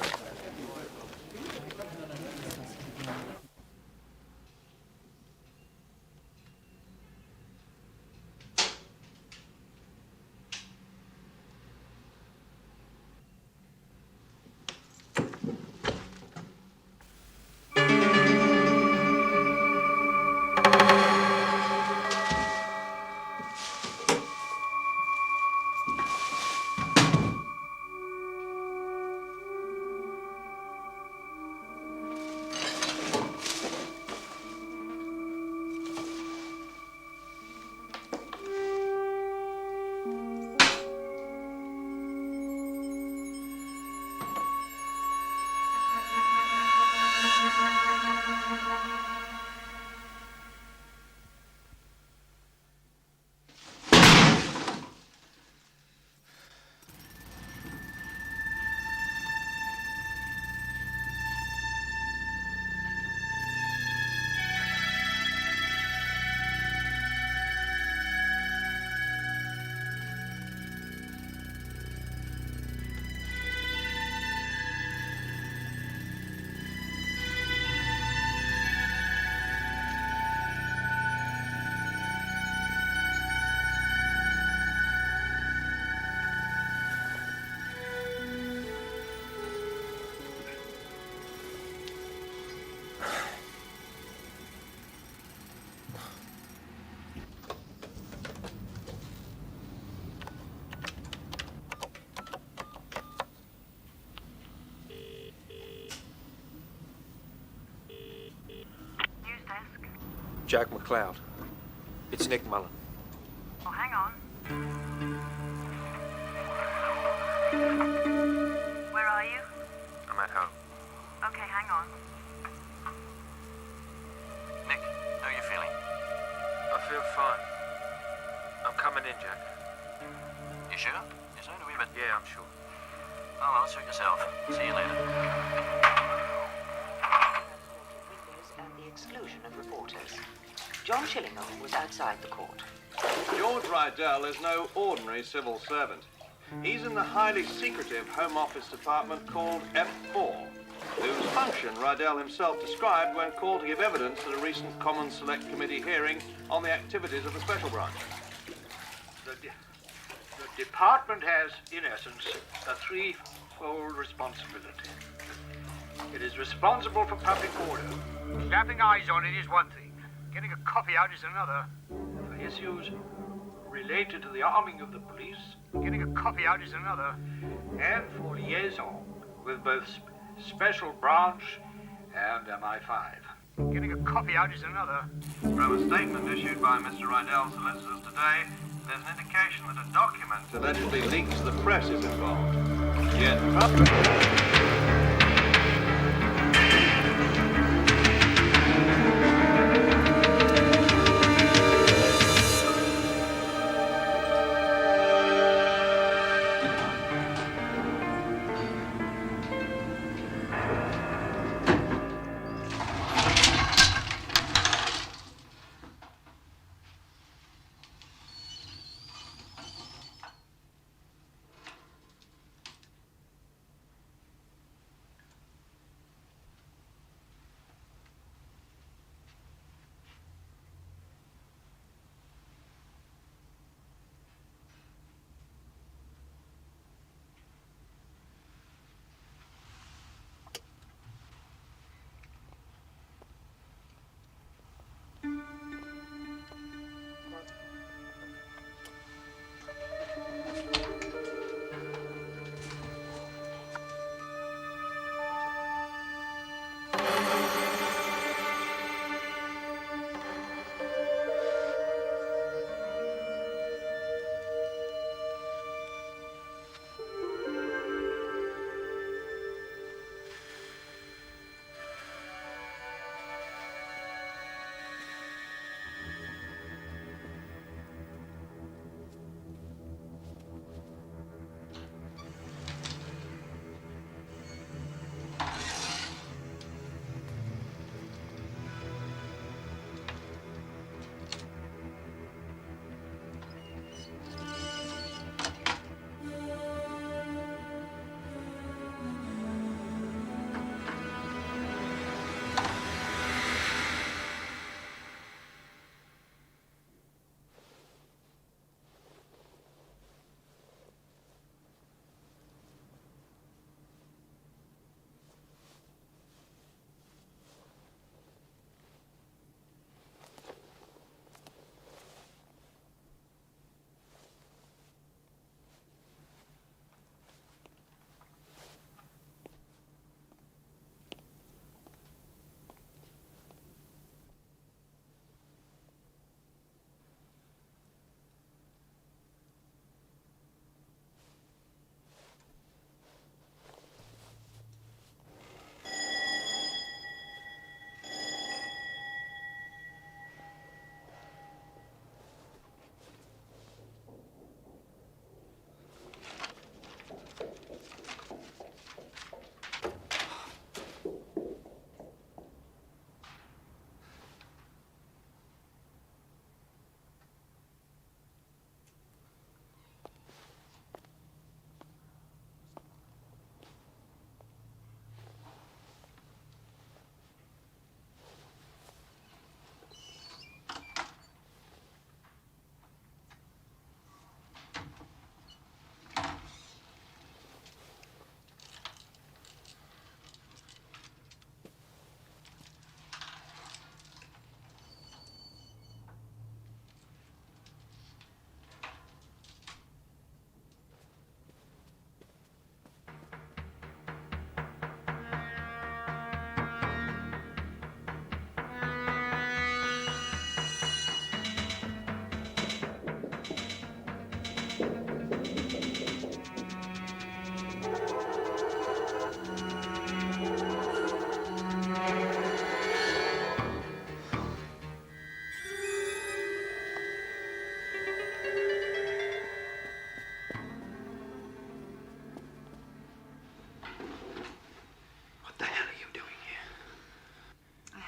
Jack McLeod. It's Nick Mullen. Oh, hang on. Where are you? I'm at home. Okay, hang on. Nick, how are you feeling? I feel fine. I'm coming in, Jack. You sure? You sound a wee bit... Yeah, I'm sure. Oh, well, suit yourself. See you later. And the exclusion of reporters. John Shillingham was outside the court. George Rydell is no ordinary civil servant. He's in the highly secretive Home Office department called F4, whose function Rydell himself described when called to give evidence at a recent Commons Select Committee hearing on the activities of the Special Branch. The department has, in essence, a threefold responsibility. It is responsible for public order. Clapping eyes on it is one thing. Getting a copy out is another. For issues related to the arming of the police, getting a copy out is another. And for liaison with both Special Branch and MI5. Getting a copy out is another. From a statement issued by Mr. Rydell's solicitors today, there's an indication that a document allegedly leaked to the press is involved. Yet...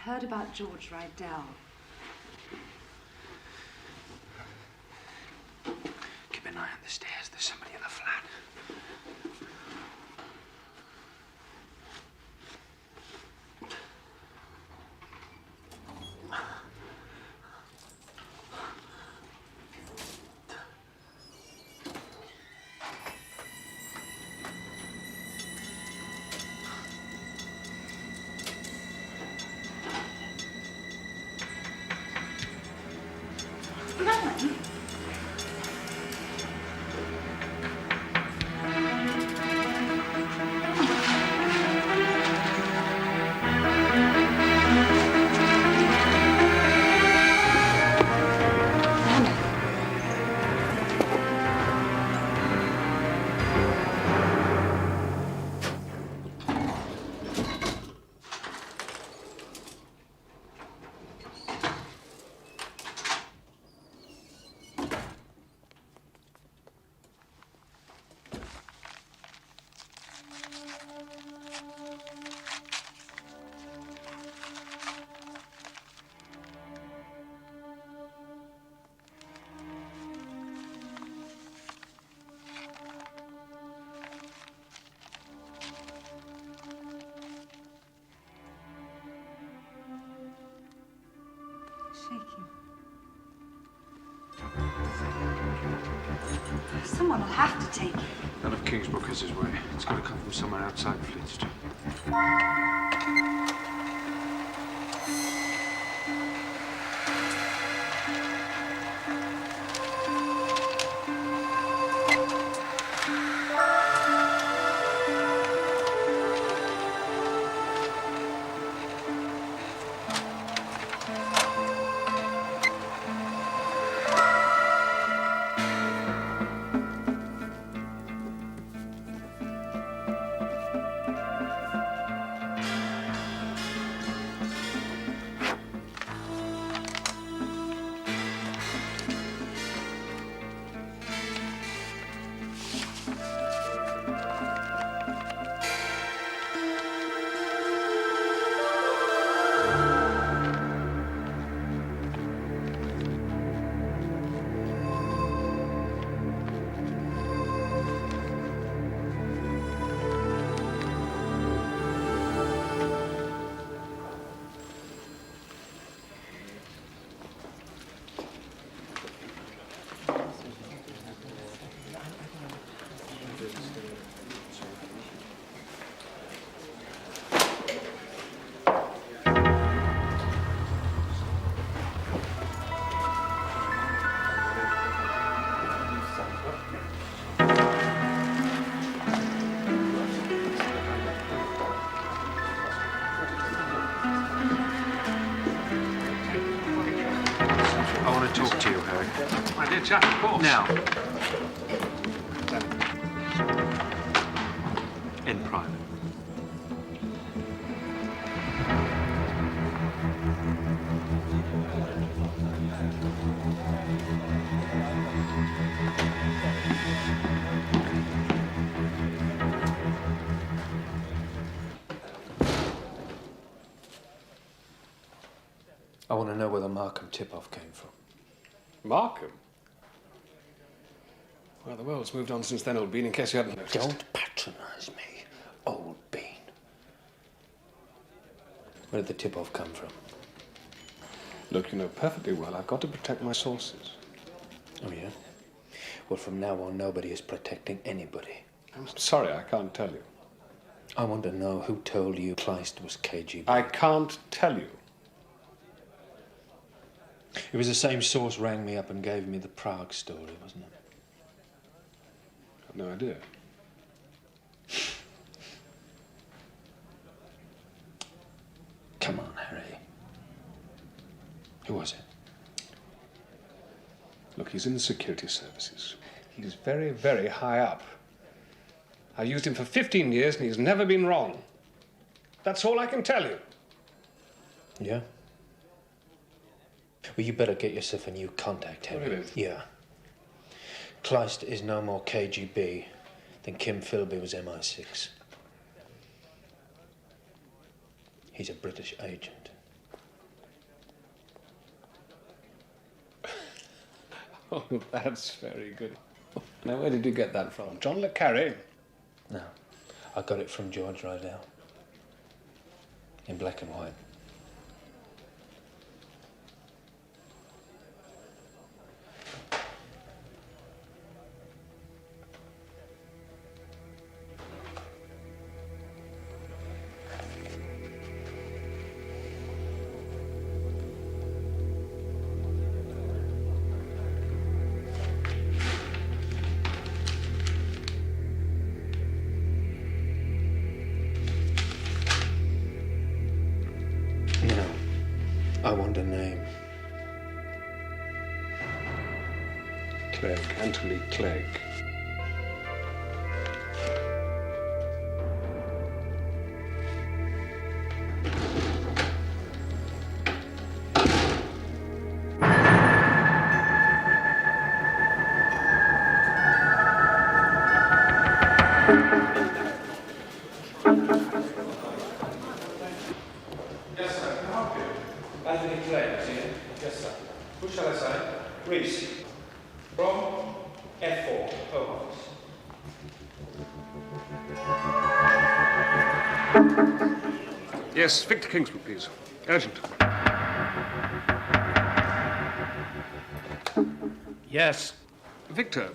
heard about George Rydell. Keep an eye on the stairs. There's somebody in the flat. Shaking. Someone will have to take it. None of Kingsbrook has his way. It's got to come from somewhere outside Fleet Street. Talk to you, Harry. My dear chap, of course. Now. In private. I want to know where the Markham tip-off came from. Markham? Well, the world's moved on since then, old bean, in case you hadn't noticed. Don't patronise me, old bean. Where did the tip-off come from? Look, you know perfectly well I've got to protect my sources. Oh, yeah? Well, from now on, nobody is protecting anybody. I'm sorry, I can't tell you. I want to know who told you Kleist was KGB. I can't tell you. It was the same source rang me up and gave me the Prague story, wasn't it? I've no idea. Come on, Harry. Who was it? Look, he's in the security services. He's very, very high up. I used him for 15 years and he's never been wrong. That's all I can tell you. Yeah? Well, you better get yourself a new contact, Harry. Really? Yeah. Kleist is no more KGB than Kim Philby was MI6. He's a British agent. Oh, that's very good. Now, where did you get that from? John le Carré? No, I got it from George Rydell. In black and white. I want a name. Clegg, Anthony Clegg. Yes, sir. Can I help you? Anthony Clegg, is he? Yes, sir. Who shall I say? Reese. From F4, Home Office. Yes, Victor Kingsbrook, please. Urgent. Yes. Victor.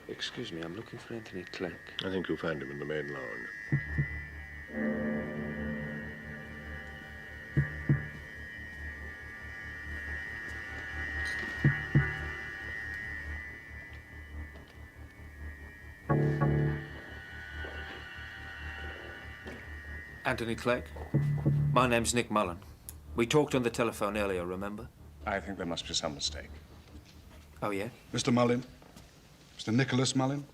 Excuse me, I'm looking for Anthony Clegg. I think you'll find him in the main lounge. Anthony Clegg? My name's Nick Mullen. We talked on the telephone earlier, remember? I think there must be some mistake. Oh, yeah? Mr. Mullin? Mr. Nicholas Mullin?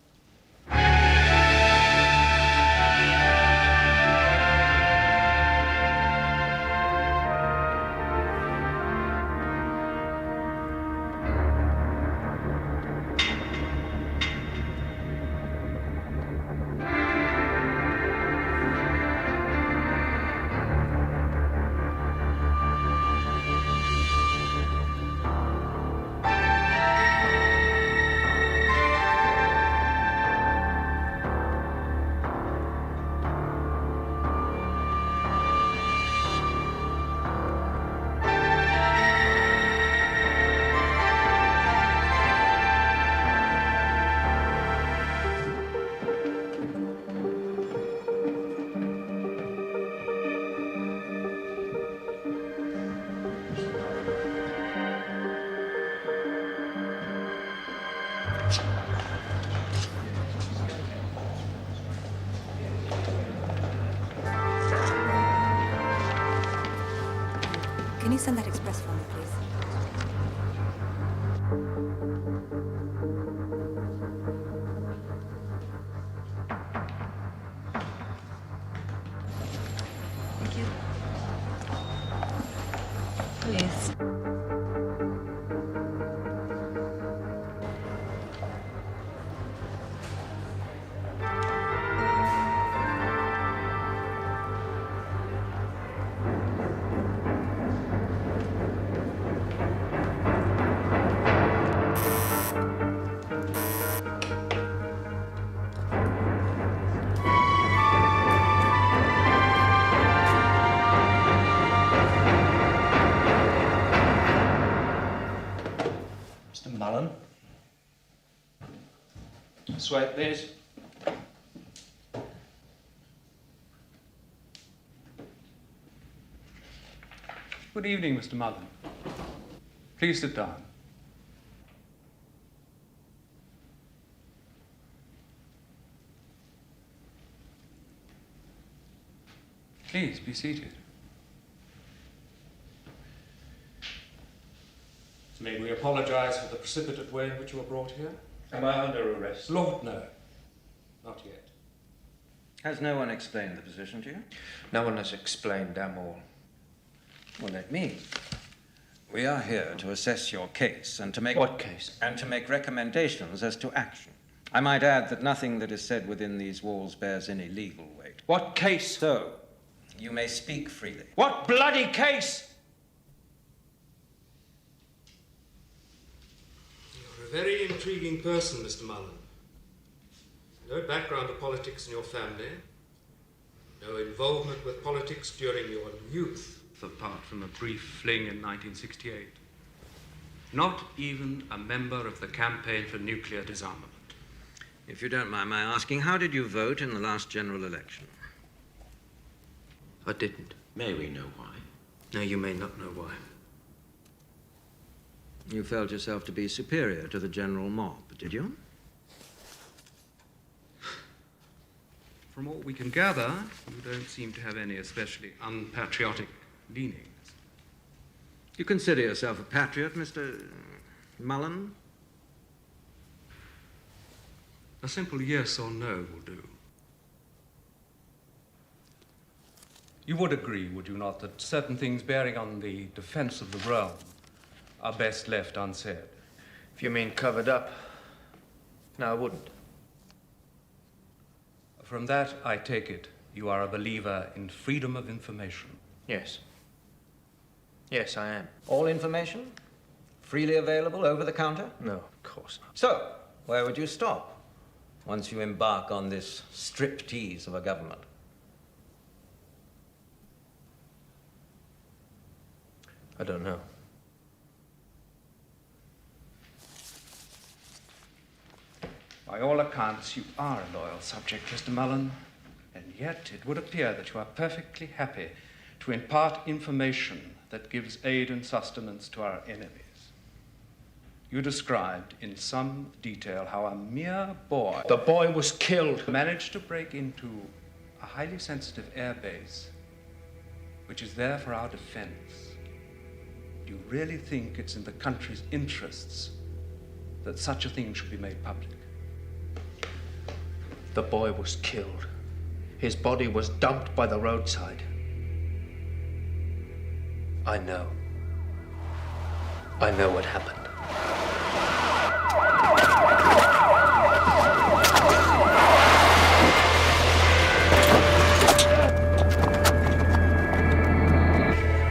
Can you send that express for me, please? Thank you. Please. Mullen. Swipe, please. Good evening, Mr. Mullen. Please sit down. Please be seated. May we apologize for the precipitate way in which you were brought here? Am I under arrest? Lord, no. Not yet. Has no one explained the position to you? No one has explained damn all. Well, let me. We are here to assess your case and to make... What case? And to make recommendations as to action. I might add that nothing that is said within these walls bears any legal weight. What case? So, you may speak freely. What bloody case? You're a very intriguing person, Mr. Mullen. No background of politics in your family. No involvement with politics during your youth, apart from a brief fling in 1968. Not even a member of the campaign for nuclear disarmament. If you don't mind my asking, how did you vote in the last general election? I didn't. May we know why? No, you may not know why. You felt yourself to be superior to the general mob, did you? From what we can gather, you don't seem to have any especially unpatriotic leanings. You consider yourself a patriot, Mr. Mullen? A simple yes or no will do. You would agree, would you not, that certain things bearing on the defense of the realm are best left unsaid? If you mean covered up, no, I wouldn't. From that, I take it, you are a believer in freedom of information. Yes. Yes, I am. All information? Freely available, over the counter? No, of course not. So, where would you stop once you embark on this striptease of a government? I don't know. By all accounts, you are a loyal subject, Mr. Mullen, and yet it would appear that you are perfectly happy to impart information that gives aid and sustenance to our enemies. You described in some detail how a mere boy... The boy was killed. ...managed to break into a highly sensitive air base, which is there for our defense. Do you really think it's in the country's interests that such a thing should be made public? The boy was killed. His body was dumped by the roadside. I know. I know what happened.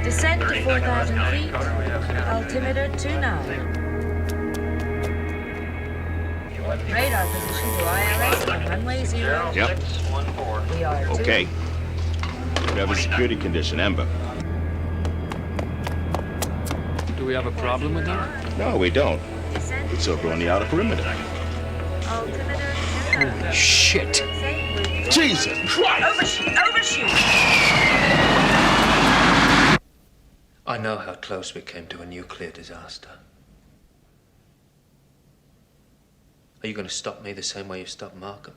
Descent to 4,000 feet. Altimeter 29. Radar position to ILS on runway 0. Yep. We are Okay. We have a security condition, Ember. Do we have a problem with that? No, we don't. It's over on the outer perimeter. Altimeter Shit! Jesus Christ! Overshoot! Overshoot! I know how close we came to a nuclear disaster. Are you going to stop me the same way you stopped Markham?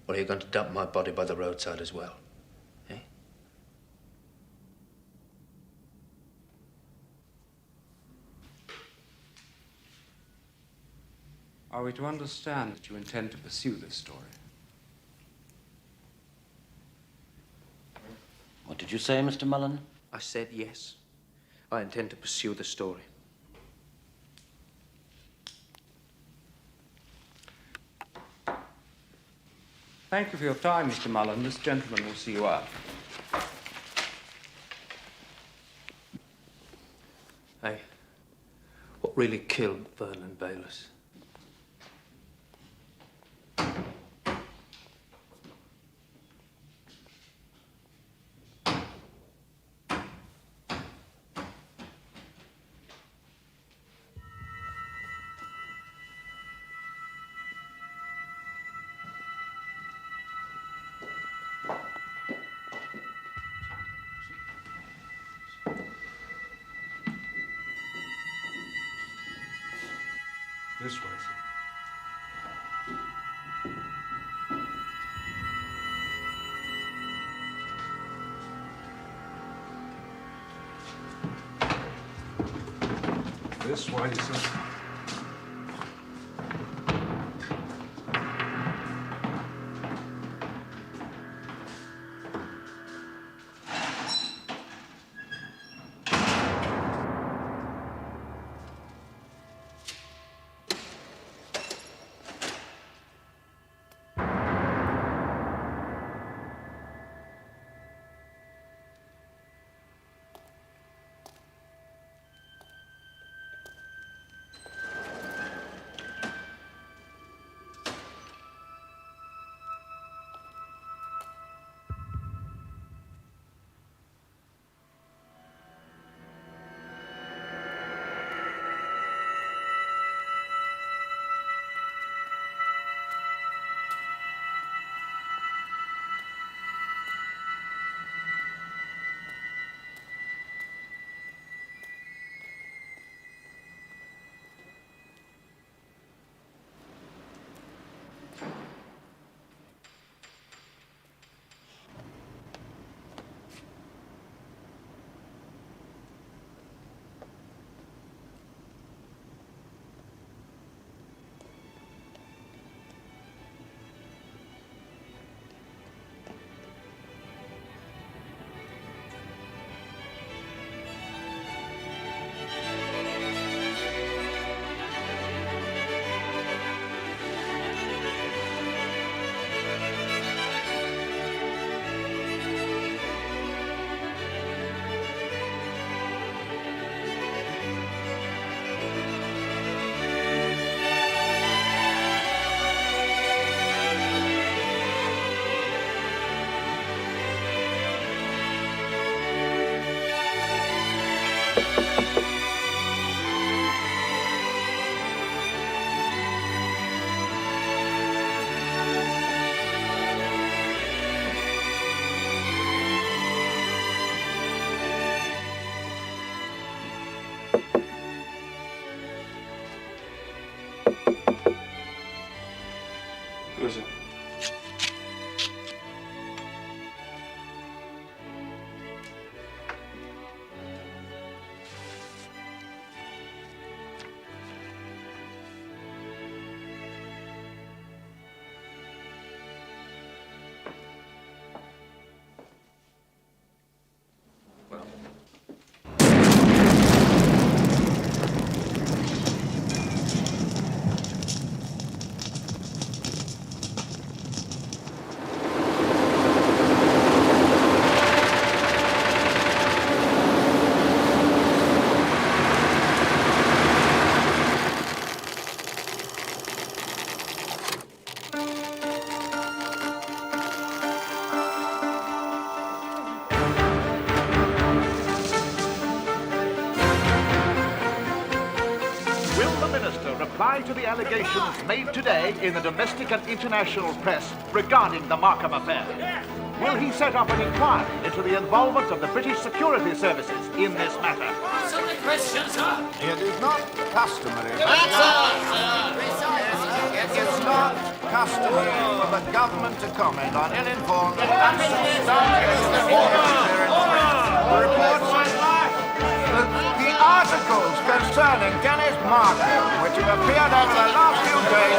Or are you going to dump my body by the roadside as well? Eh? Are we to understand that you intend to pursue this story? What did you say, Mr. Mullen? I said yes. I intend to pursue the story. Thank you for your time, Mr. Mullen. This gentleman will see you out. Hey, what really killed Vernon Bayliss? This way, sir. This way, sir. Who is it? Reply to the allegations made today in the domestic and international press regarding the Markham affair. Will he set up an inquiry into the involvement of the British security services in this matter? Answer the question, sir. It is not customary. It is not customary for the government to comment on ill-informed and substantiated reports. The articles concerning Dennis Markham, which have appeared over the last few days,